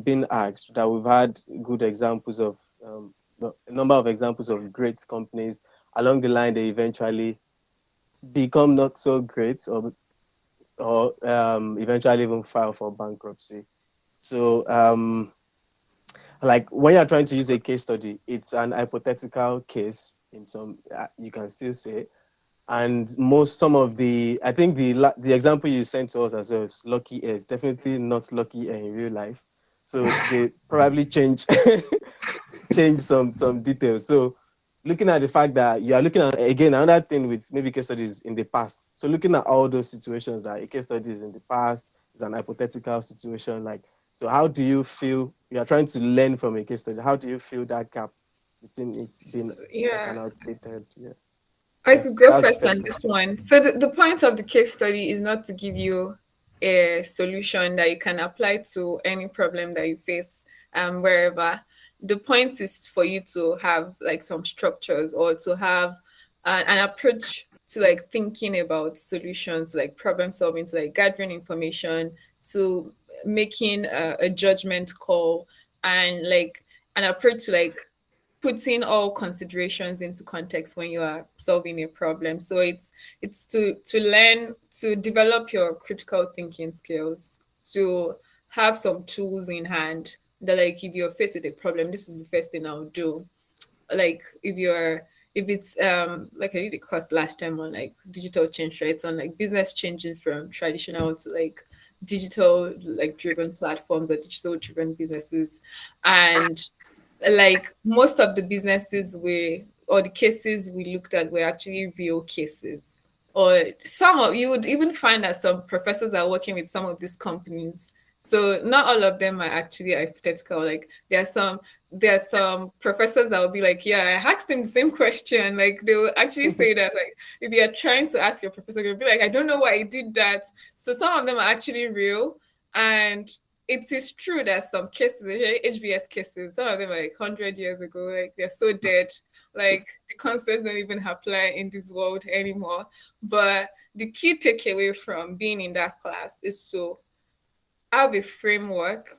been asked, that we've had good examples of a number of examples of great companies. Along the line, they eventually become not so great, or eventually even file for bankruptcy. So like when you're trying to use a case study, it's an hypothetical case in some, you can still say. And some of the, I think the example you sent to us as well is lucky air. It's definitely not lucky air in real life. So they probably change some details. So looking at the fact that you are looking at, again, another thing with maybe case studies in the past. So looking at all those situations that a case study is in the past is an hypothetical situation. Like, so how do you feel you are trying to learn from a case study? How do you feel that gap between it being like an Yeah. outdated? Yeah. I Yeah, could go that's the first first on this question. one. So the point of the case study is not to give you a solution that you can apply to any problem that you face wherever. The point is for you to have like some structures or to have an approach to like thinking about solutions, like problem solving, to like gathering information, to making a judgment call, and like an approach to like putting all considerations into context when you are solving a problem. So it's to learn to develop your critical thinking skills, to have some tools in hand that like if you're faced with a problem, this is the first thing I'll do. Like if it's like I did a course last time on like digital change, right? On like business changing from traditional to like digital like driven platforms or digital driven businesses. And like most of the businesses we or the cases we looked at were actually real cases, or some of you would even find that some professors are working with some of these companies, so not all of them are actually hypothetical. Like there are some professors that will be like, yeah, I asked them the same question. Like they will actually say that, like if you're trying to ask your professor, you'll be like, I don't know why I did that. So some of them are actually real. And it is true that some cases, HBS cases, some of them are like 100 years ago, like they're so dead. Like the concepts don't even apply in this world anymore. But the key takeaway from being in that class is to have a framework,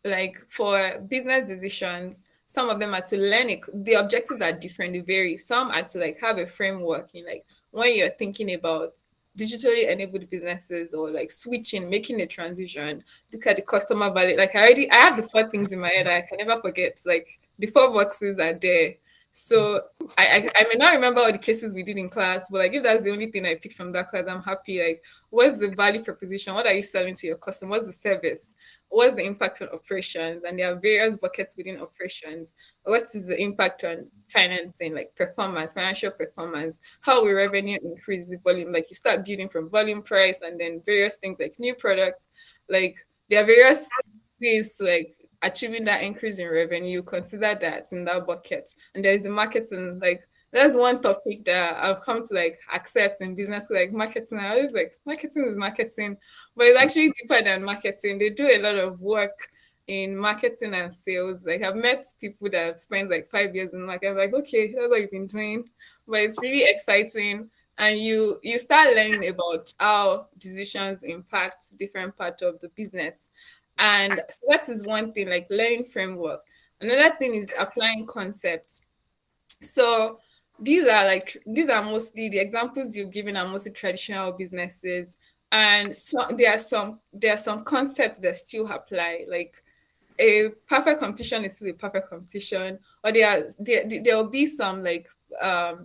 like for business decisions. Some of them are to learn it. The objectives are different, they vary. Some are to like have a framework in like when you're thinking about digitally enabled businesses or like switching, making a transition, look at the customer value. Like I have the four things in my head I can never forget. Like the four boxes are there. So I may not remember all the cases we did in class, but like if that's the only thing I picked from that class, I'm happy. Like, what's the value proposition? What are you selling to your customer? What's the service? What's the impact on operations? And there are various buckets within operations. What is the impact on financing, like performance, financial performance? How will revenue increase the volume? Like you start building from volume, price, and then various things like new products. Like there are various ways to like achieving that increase in revenue. Consider that in that bucket. And there's the marketing, like that's one topic that I've come to like accept in business, like marketing. I always like marketing is marketing, but it's actually deeper than marketing. They do a lot of work in marketing and sales. Like I've met people that have spent like 5 years in marketing. I'm like, okay, that's what you've been doing. But it's really exciting. And you start learning about how decisions impact different parts of the business. And so that is one thing, like learning framework. Another thing is applying concepts. So these are mostly the examples you've given are mostly traditional businesses, and so there are some concepts that still apply. Like a perfect competition is still a perfect competition, or there will be some like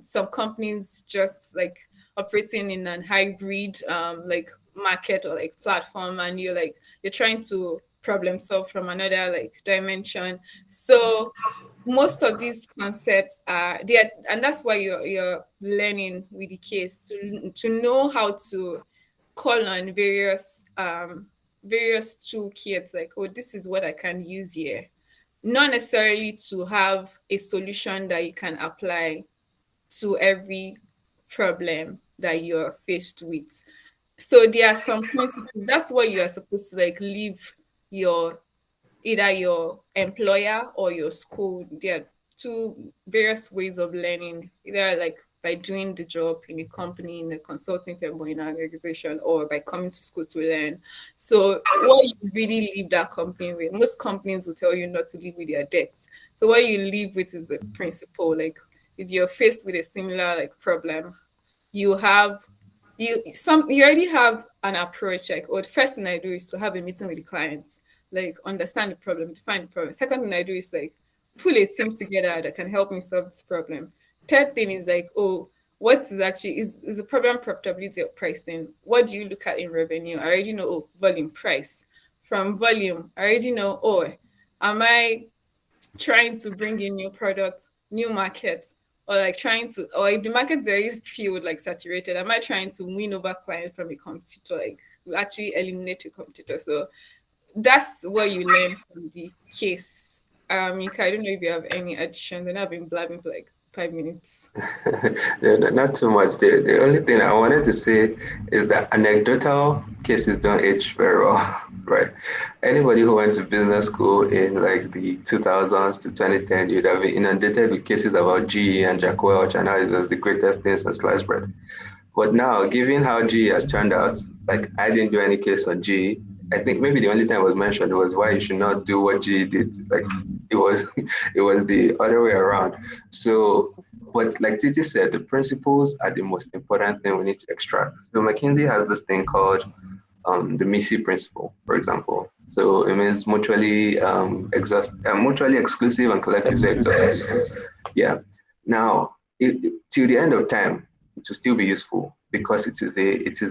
some companies just like operating in an hybrid like market or like platform, and you're trying to problem solve from another like dimension. So most of these concepts are there, and that's why you're learning with the case to know how to call on various toolkits, like, oh, this is what I can use here, not necessarily to have a solution that you can apply to every problem that you're faced with. So there are some principles. That's what you are supposed to like leave your either your employer or your school. There are two various ways of learning, either like by doing the job in a company, in a consulting firm, or in an organization, or by coming to school to learn. So what you really leave that company with, most companies will tell you not to live with their debts. So what you live with is the principle. Like if you're faced with a similar like problem, you already have an approach. Like, or the first thing I do is to have a meeting with the client, like understand the problem, define the problem. Second thing I do is like pull a team together that can help me solve this problem. Third thing is like, oh, what is actually is the problem profitability or pricing? What do you look at in revenue? I already know, oh, volume, price. From volume, I already know, oh, am I trying to bring in new products, new markets, or like trying to, or if the market's already feel like saturated, am I trying to win over clients from a competitor, like actually eliminate a competitor? So that's what you learn from the case. Yinka, I don't know if you have any additions, and I've been blabbing for like 5 minutes. Not too much. The only thing I wanted to say is that anecdotal cases don't age very well, right? Anybody who went to business school in like the 2000s to 2010, you'd have been inundated with cases about GE and Jack Welch and how it was the greatest thing since sliced bread. But now, given how GE has turned out, like I didn't do any case on GE. I think maybe the only time it was mentioned was why you should not do what GE did. Like it was, it was the other way around. So, but like Titi said, the principles are the most important thing we need to extract. So McKinsey has this thing called the MISI principle, for example. So it means mutually exclusive and collectively exhaustive. Yeah. Now, till the end of time, it will still be useful because it is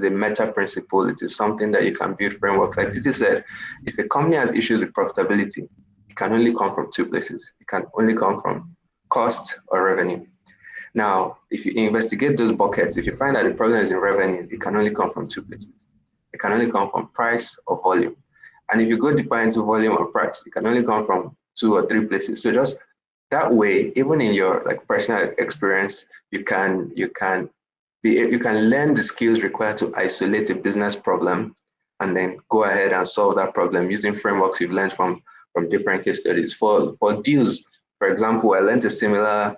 a meta principle. It is something that you can build frameworks. Like Titi said, if a company has issues with profitability, it can only come from two places. It can only come from cost or revenue. Now, if you investigate those buckets, if you find that the problem is in revenue, it can only come from two places. It can only come from price or volume. And if you go deeper into volume or price, it can only come from two or three places. So just that way, even in your like personal experience, you can learn the skills required to isolate a business problem and then go ahead and solve that problem using frameworks you've learned from different case studies. For deals, for example, I learned a similar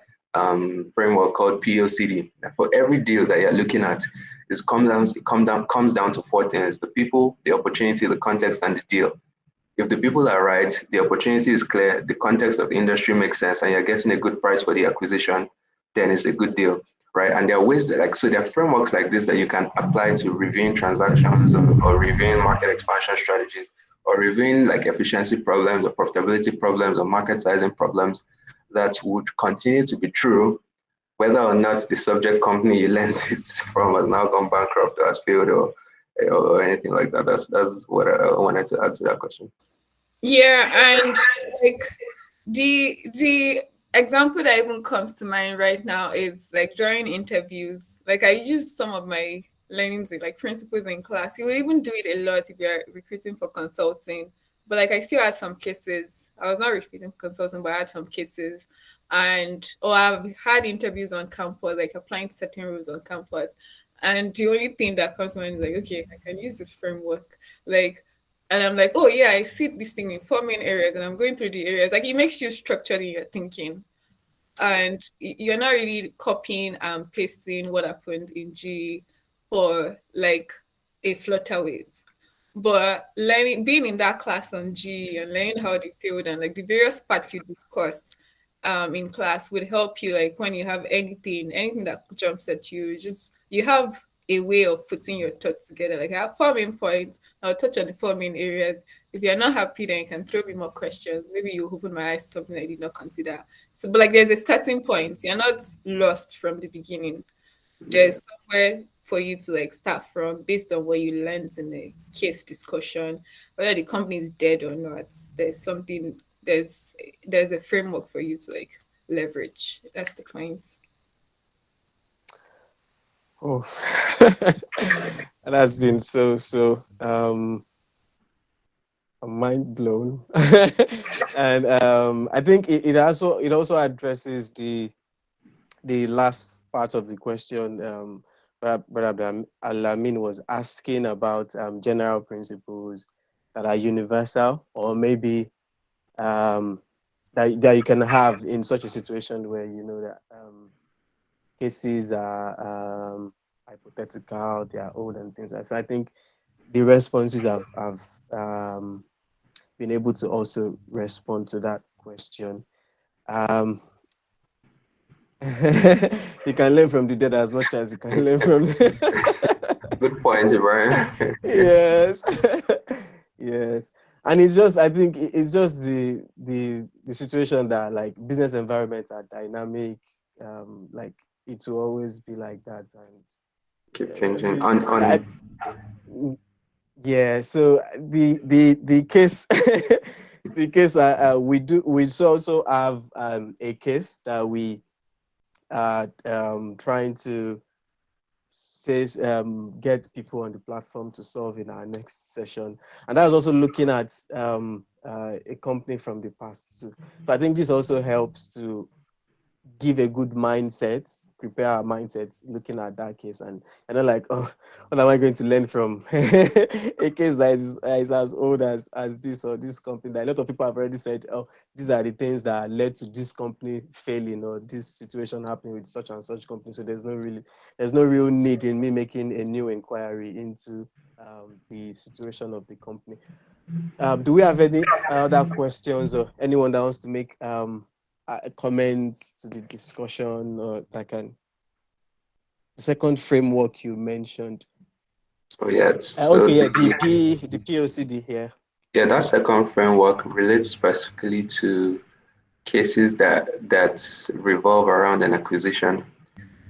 framework called POCD. For every deal that you're looking at, it comes down to four things: the people, the opportunity, the context, and the deal. If the people are right, the opportunity is clear, the context of the industry makes sense, and you're getting a good price for the acquisition, then it's a good deal, right? And there are ways that, so there are frameworks like this that you can apply to reviewing transactions or reviewing market expansion strategies or reviewing like efficiency problems or profitability problems or market sizing problems that would continue to be true whether or not the subject company you lent it from has now gone bankrupt or has failed or anything like that. That's what I wanted to add to that question. Yeah, and like the example that even comes to mind right now is like during interviews. Like I use some of my learnings in like principles in class. You would even do it a lot if you're recruiting for consulting. But like I still had some cases. I was not recruiting for consulting, but I had some cases. Or I've had interviews on campus, like applying to certain roles on campus. And the only thing that comes to mind is like, okay, I can use this framework. Like, and I'm like, oh yeah, I see this thing in four main areas, and I'm going through the areas. Like it makes you structured in your thinking, and you're not really copying and pasting what happened in G for like a flutter wave. But learning, being in that class on G and learning how they failed and like the various parts you discussed in class would help you like when you have anything that jumps at you, just you have a way of putting your thoughts together. Like I have four main points. I'll touch on the four main areas. If you're not happy, then you can throw me more questions. Maybe you open my eyes to something I did not consider. So, but like there's a starting point. You're not lost from the beginning. There's somewhere for you to like start from based on what you learned in the case discussion, whether the company is dead or not. There's a framework for you to like leverage. That's the point. Oh, that has been so mind blown. And I think it also addresses the last part of the question. But Alamin was asking about general principles that are universal, or maybe that you can have in such a situation where you know that cases are hypothetical, they are old and things like that. So I think the responses have been able to also respond to that question. You can learn from the dead as much as you can learn from. Good point, Ibrahim. Yes. Yes. And it's just, I think it's just the situation that like business environments are dynamic. Like it will always be like that, and Keep yeah, changing. yeah. So the case, the case we also have a case that we are trying to says get people on the platform to solve in our next session, and I was also looking at a company from the past too. So I think this also helps to give a good mindset, prepare our mindset looking at that case, and then like, oh, what am I going to learn from a case that is as old as this or this company that a lot of people have already said, oh, these are the things that led to this company failing or this situation happening with such and such company. So there's no real need in me making a new inquiry into the situation of the company. Do we have any other questions or anyone that wants to make a comment to the discussion, or like the second framework you mentioned? Oh yes. Okay, yeah, the POCD here. Yeah, that second framework relates specifically to cases that revolve around an acquisition.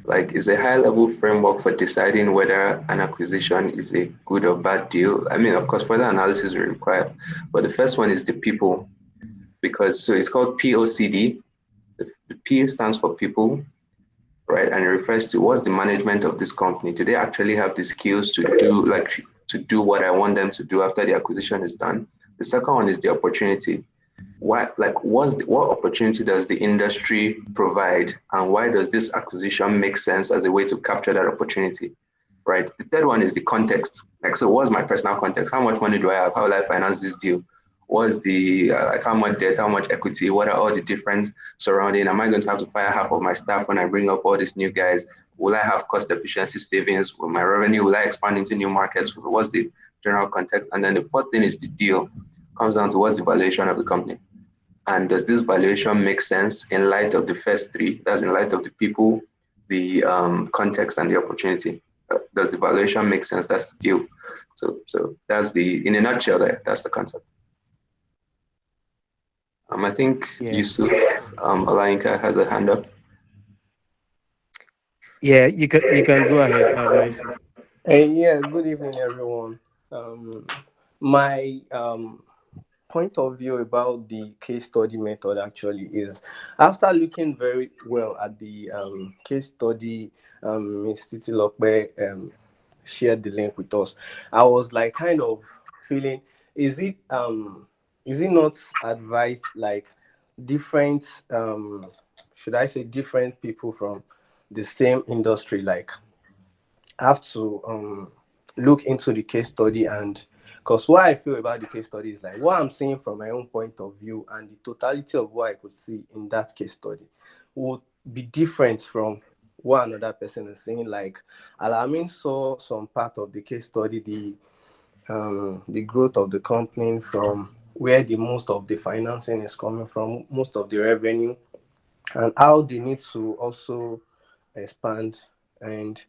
Like, it's a high level framework for deciding whether an acquisition is a good or bad deal. I mean, of course, further analysis will require, but the first one is the people, because so it's called POCD. The P stands for people, right? And it refers to what's the management of this company. Do they actually have the skills to do what I want them to do after the acquisition is done? The second one is the opportunity. What opportunity does the industry provide, and why does this acquisition make sense as a way to capture that opportunity, right? The third one is the context. Like, so what's my personal context? How much money do I have? How will I finance this deal? What's the like, how much debt, how much equity? What are all the different surrounding? Am I going to have to fire half of my staff when I bring up all these new guys? Will I have cost efficiency savings? Will my revenue, will I expand into new markets? What's the general context? And then the fourth thing is the deal. Comes down to what's the valuation of the company. And does this valuation make sense in light of the first three? That's in light of the people, the context, and the opportunity. Does the valuation make sense? That's the deal. So that's in a nutshell, that's the concept. I think Yeah. Yusuf Olayinka has a hand up. Yeah, you can go ahead, Yusuf. Yeah, good evening, everyone. My point of view about the case study method actually is after looking very well at the case study Ms. Titilope shared the link with us, I was like kind of feeling, is it not advised like different should I say different people from the same industry like have to look into the case study, and because what I feel about the case study is like what I'm seeing from my own point of view and the totality of what I could see in that case study would be different from what another person is saying. Like Alamin saw some part of the case study, the growth of the company from where the most of the financing is coming from, most of the revenue, and how they need to also expand. And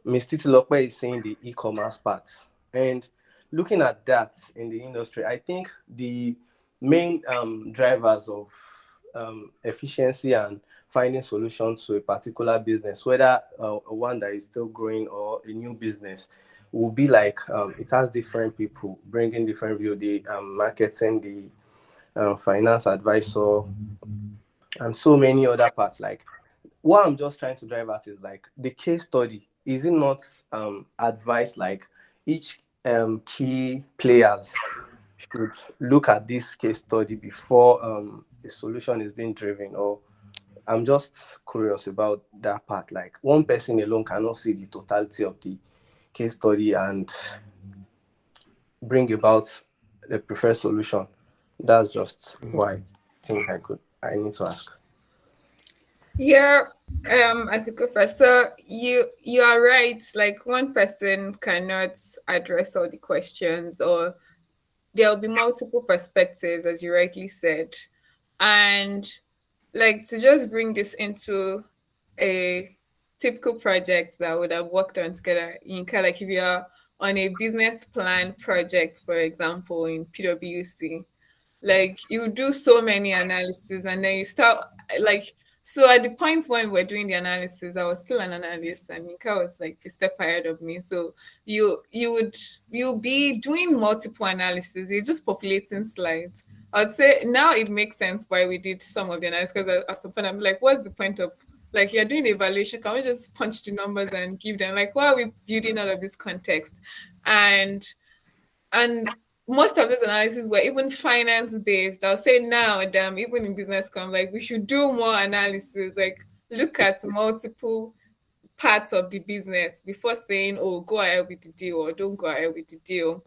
Ms. Titilope is saying the e-commerce part. And looking at that in the industry, I think the main drivers of efficiency and finding solutions to a particular business, whether one that is still growing or a new business, will be like it has different people bringing different view, the marketing, the finance advisor, and so many other parts. Like what I'm just trying to drive at is like the case study. Is it not advised like each key players should look at this case study before the solution is being driven? Or I'm just curious about that part. Like one person alone cannot see the totality of the case study and bring about the preferred solution. That's just why I think I need to ask. Yeah, I could go first. So you are right. Like one person cannot address all the questions, or there'll be multiple perspectives, as you rightly said. And like to just bring this into a typical project that would have worked on together. Yinka, like if you're on a business plan project, for example, in PwC, like you do so many analysis and then you start like so at the point when we're doing the analysis, I was still an analyst and Yinka was like a step ahead of me. So you'll be doing multiple analysis, you're just populating slides. I'd say now it makes sense why we did some of the analysis because at some point I'm like, what's the point of like you're doing evaluation? Can we just punch the numbers and give them like why are we building all of this context? And most of those analyses were even finance based. I'll say now, damn, even in business come, like we should do more analysis, like look at multiple parts of the business before saying, oh, go ahead with the deal or don't go ahead with the deal.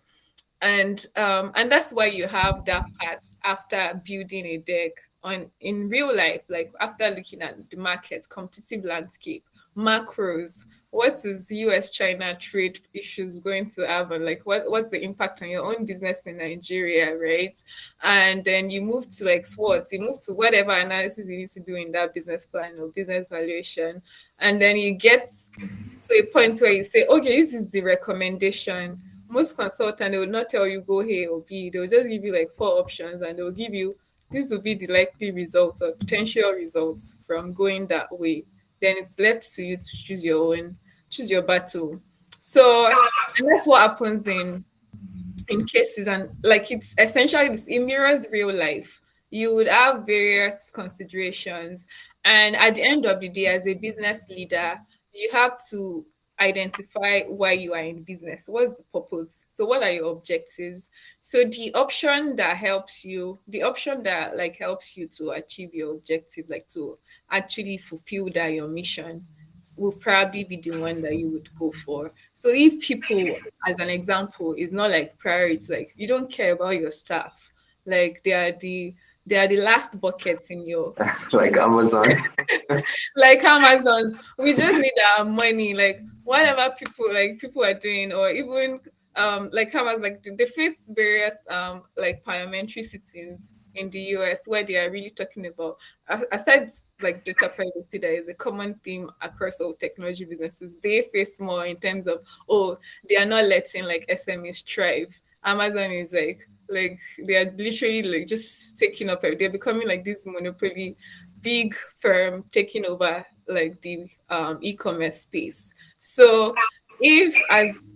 And that's why you have that part after building a deck on in real life, like after looking at the market, competitive landscape, macros, what is US China trade issues going to have and like what's the impact on your own business in Nigeria, right? And then you move to like SWOT, you move to whatever analysis you need to do in that business plan or business valuation. And then you get to a point where you say, okay, this is the recommendation. Most consultants, they will not tell you go A or B. They'll just give you like 4 options and they'll give you this will be the likely results or potential results from going that way. Then it's left to you to choose your battle. So, and that's what happens in cases, and like it's essentially this, it mirrors real life. You would have various considerations, and at the end of the day, as a business leader, you have to identify why you are in business. What's the purpose? So what are your objectives? So the option that like helps you to achieve your objective, like to actually fulfill that your mission, will probably be the one that you would go for. So if people, as an example, is not like priority, like you don't care about your staff, like they are the last buckets in your Like Amazon. like Amazon. We just need our money, like whatever people are doing, or even like Amazon, like they face various like parliamentary sittings in the US where they are really talking about aside like data privacy that is a common theme across all technology businesses. They face more in terms of they are not letting like SMEs thrive. Amazon is like they are literally like just taking up they're becoming like this monopoly big firm taking over like the e-commerce space. So if as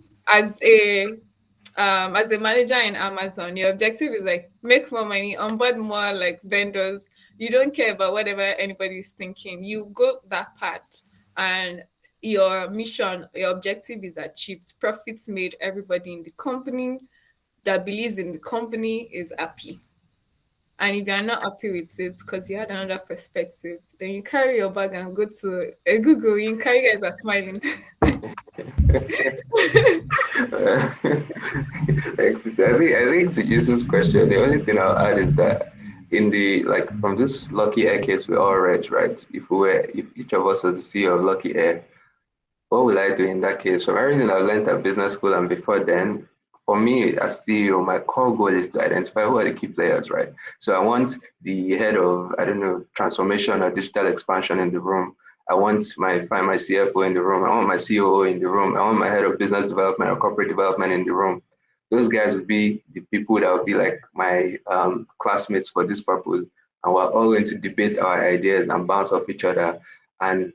a manager in Amazon, your objective is like make more money, onboard more like vendors. You don't care about whatever anybody is thinking. You go that path and your mission, your objective is achieved. Profits made, everybody in the company that believes in the company is happy. And if you're not happy with it because you had another perspective, then you carry your bag and go to a Google. You guys are smiling. I think to Yusuf's question, the only thing I'll add is that in the like from this Lucky Air case we all read, right? If each of us was the CEO of Lucky Air, what will I do in that case? From everything I've learned at business school and before then, for me as CEO, my core goal is to identify who are the key players, right? So I want the head of, I don't know, transformation or digital expansion in the room. I want my CFO in the room. I want my COO in the room. I want my head of business development or corporate development in the room. Those guys would be the people that would be like my classmates for this purpose. And we're all going to debate our ideas and bounce off each other. And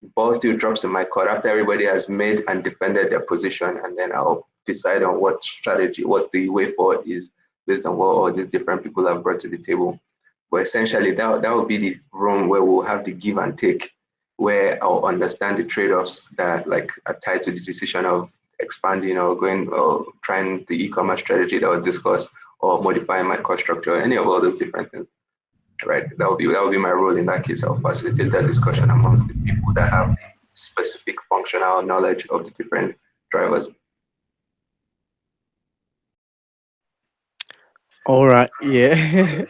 the ball still drops in my court after everybody has made and defended their position. And then I'll decide on what strategy, what the way forward is based on what all these different people have brought to the table. But essentially, that would be the room where we'll have the give and take, where I'll understand the trade-offs that like are tied to the decision of expanding or going or trying the e-commerce strategy that was discussed or modifying my cost structure, any of all those different things. Right. That would be my role in that case. I'll facilitate that discussion amongst the people that have the specific functional knowledge of the different drivers. All right. Yeah.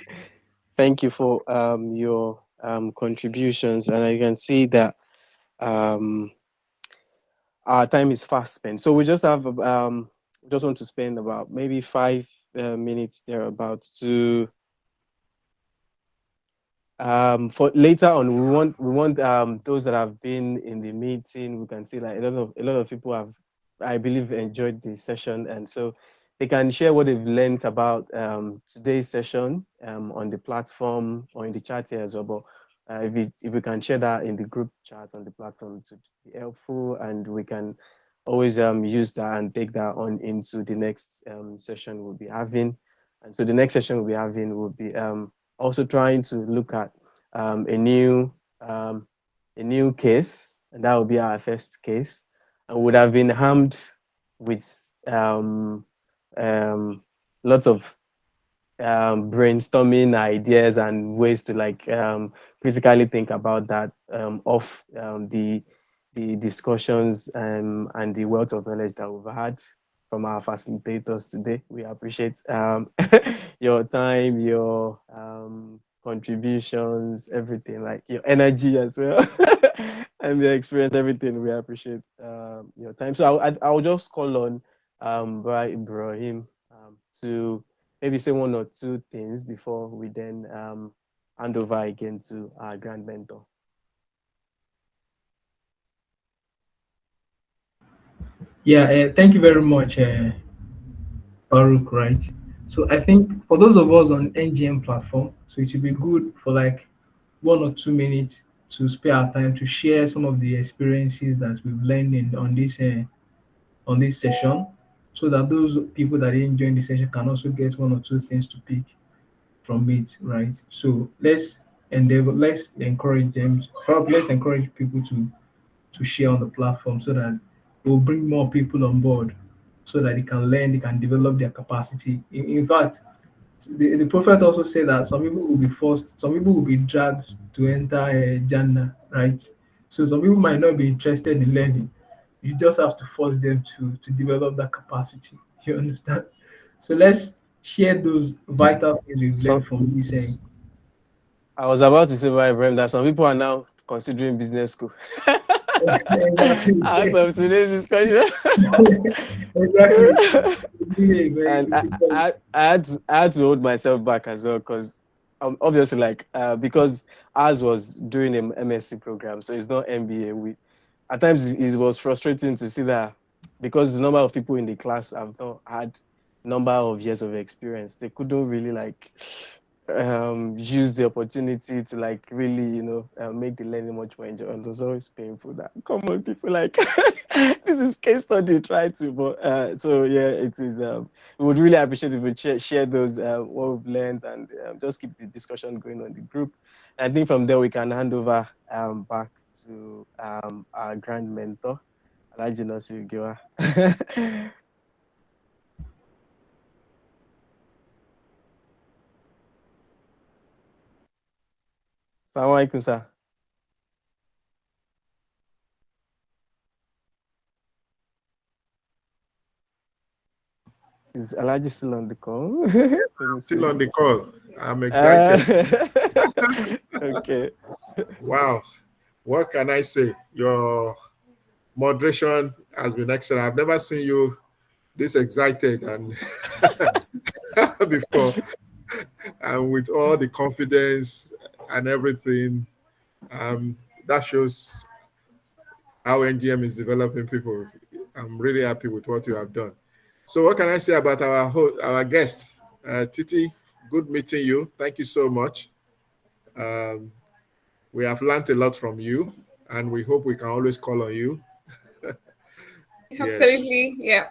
Thank you for your contributions, and I can see that our time is fast spent. So we just just want to spend about maybe 5 minutes thereabouts to for later on, we want those that have been in the meeting. We can see like a lot of people have, I believe, enjoyed the session, and so they can share what they've learned about today's session on the platform or in the chat here as well. But if we can share that in the group chat on the platform to be helpful, and we can always use that and take that on into the next session we'll be having. And so the next session we'll be having will be also trying to look at a new case, and that will be our first case, and would have been armed with lots of brainstorming ideas and ways to like physically think about that off the discussions and the wealth of knowledge that we've had from our facilitators today. We appreciate your time, your contributions, everything, like your energy as well, and your experience, everything. We appreciate your time. So I'll just call on Ibrahim to maybe say one or two things before we then hand over again to our grand mentor. Yeah, thank you very much, Baruch, right? So I think for those of us on NGM platform, so it would be good for like 1 or 2 minutes to spare our time to share some of the experiences that we've learned on this session, so that those people that didn't join the session can also get 1 or 2 things to pick from it, right? So let's encourage them. Let's encourage people to share on the platform so that it will bring more people on board, so that they can learn, they can develop their capacity. In fact, the prophet also said that some people will be forced, some people will be dragged to enter Jannah, right? So some people might not be interested in learning. You just have to force them to develop that capacity. You understand? So let's share those vital things we've learned from this. I was about to say, by Ibrahim, that some people are now considering business school. Exactly. Out of today's discussion. Exactly. And I had to hold myself back as well, because obviously, like because ours was doing an MSc program, so it's not MBA. At times it was frustrating to see that, because the number of people in the class have not had number of years of experience, they couldn't really like use the opportunity to like really make the learning much more enjoyable. It was always painful that, come on, people, like this is case study, try to, but so yeah, it is we would really appreciate if we share those what we've learned, and just keep the discussion going on the group. And I think from there we can hand over back to our grand mentor, Alhaji Nasir Giwa. Assalamu alaikum, sir. Is Alhaji still on the call? Still on the call. I'm excited. Okay. Wow. What can I say? Your moderation has been excellent. I've never seen you this excited and before, and with all the confidence and everything. That shows how NGM is developing people. I'm really happy with what you have done. So what can I say about our guest, Titi? Good meeting you. Thank you so much. We have learned a lot from you, and we hope we can always call on you. Absolutely, yeah.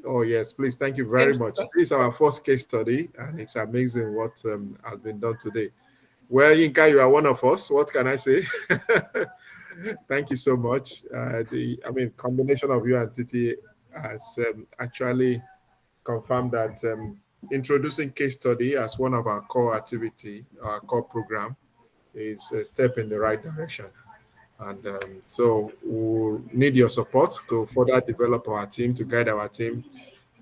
Oh yes, please. Thank you very much. This is our first case study, and it's amazing what has been done today. Well, Yinka, you are one of us. What can I say? Thank you so much. Combination of you and Titi has actually confirmed that introducing case study as one of our core activity, our core program, is a step in the right direction. And so we'll need your support to further develop our team, to guide our team,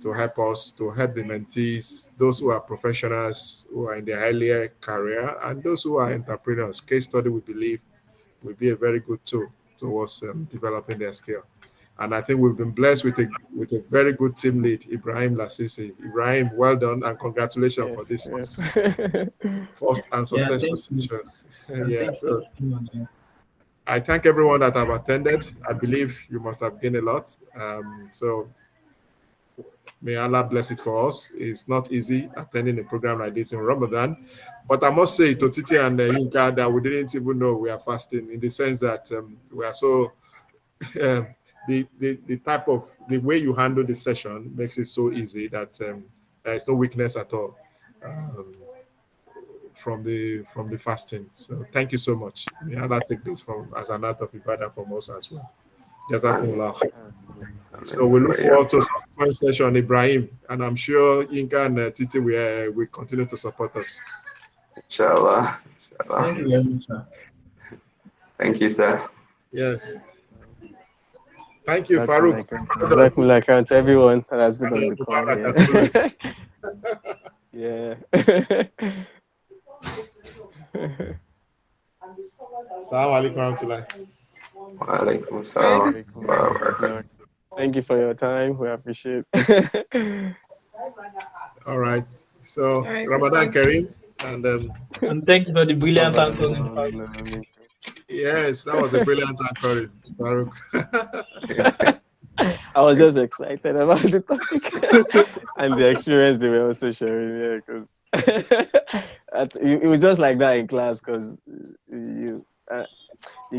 to help us, to help the mentees, those who are professionals, who are in their earlier career, and those who are entrepreneurs. Case study, we believe, will be a very good tool towards developing their skill. And I think we've been blessed with a very good team lead, Ibrahim Lasisi. Ibrahim, well done and congratulations for this first and successful session. Yeah, so I thank everyone that have attended. I believe you must have gained a lot. So may Allah bless it for us. It's not easy attending a program like this in Ramadan. But I must say to Titi and Yinka that we didn't even know we are fasting, in the sense that we are so the type of the way you handle the session makes it so easy that there is no weakness at all from the fasting. So thank you so much. May Allah take this as an act of ibadah from us as well. Jazakumullah. So we look forward to subsequent session, Ibrahim, and I'm sure Yinka and Titi will continue to support us. Inshallah. Thank you very much, sir. Thank you, sir. Yes. Thank you, Farouk. Jazakumullah to everyone that has been on the call. Yeah. Assalamu alaikum warahmatullahi. Wa alaikum assalam. Thank you for your time. We appreciate it. All right. So Ramadan Kareem, and thank you for the brilliant anchoring. Yes, that was a brilliant anchoring, Farouk. I was just excited about the topic and the experience they were also sharing here, because it was just like that in class, because you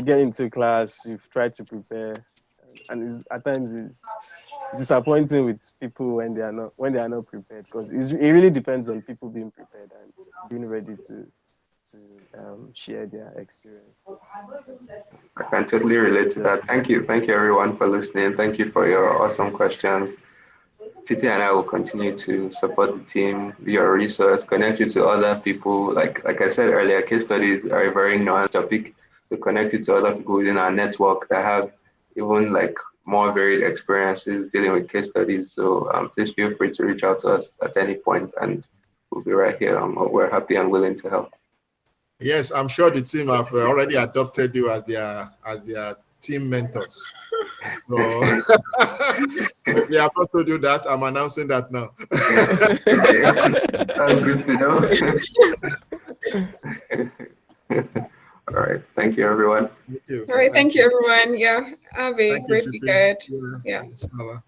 get into class, you've tried to prepare, and at times it's disappointing with people when they are not prepared, because it really depends on people being prepared and being ready to share their experience. I can totally relate to that. Thank you everyone for listening. Thank you for your awesome questions. Titi and I will continue to support the team, be your resource, connect you to other people. Like I said earlier, case studies are a very nuanced topic, to connect you to other people within our network that have even more varied experiences dealing with case studies. So please feel free to reach out to us at any point, and we'll be right here. We're happy and willing to help. Yes, I'm sure the team have already adopted you as their team mentors. So they have not told you that. I'm announcing that now. That's good to know. All right. Thank you, everyone. Thank you. All right. Thank you, everyone. Yeah. Have a great weekend. Yeah. Inshallah.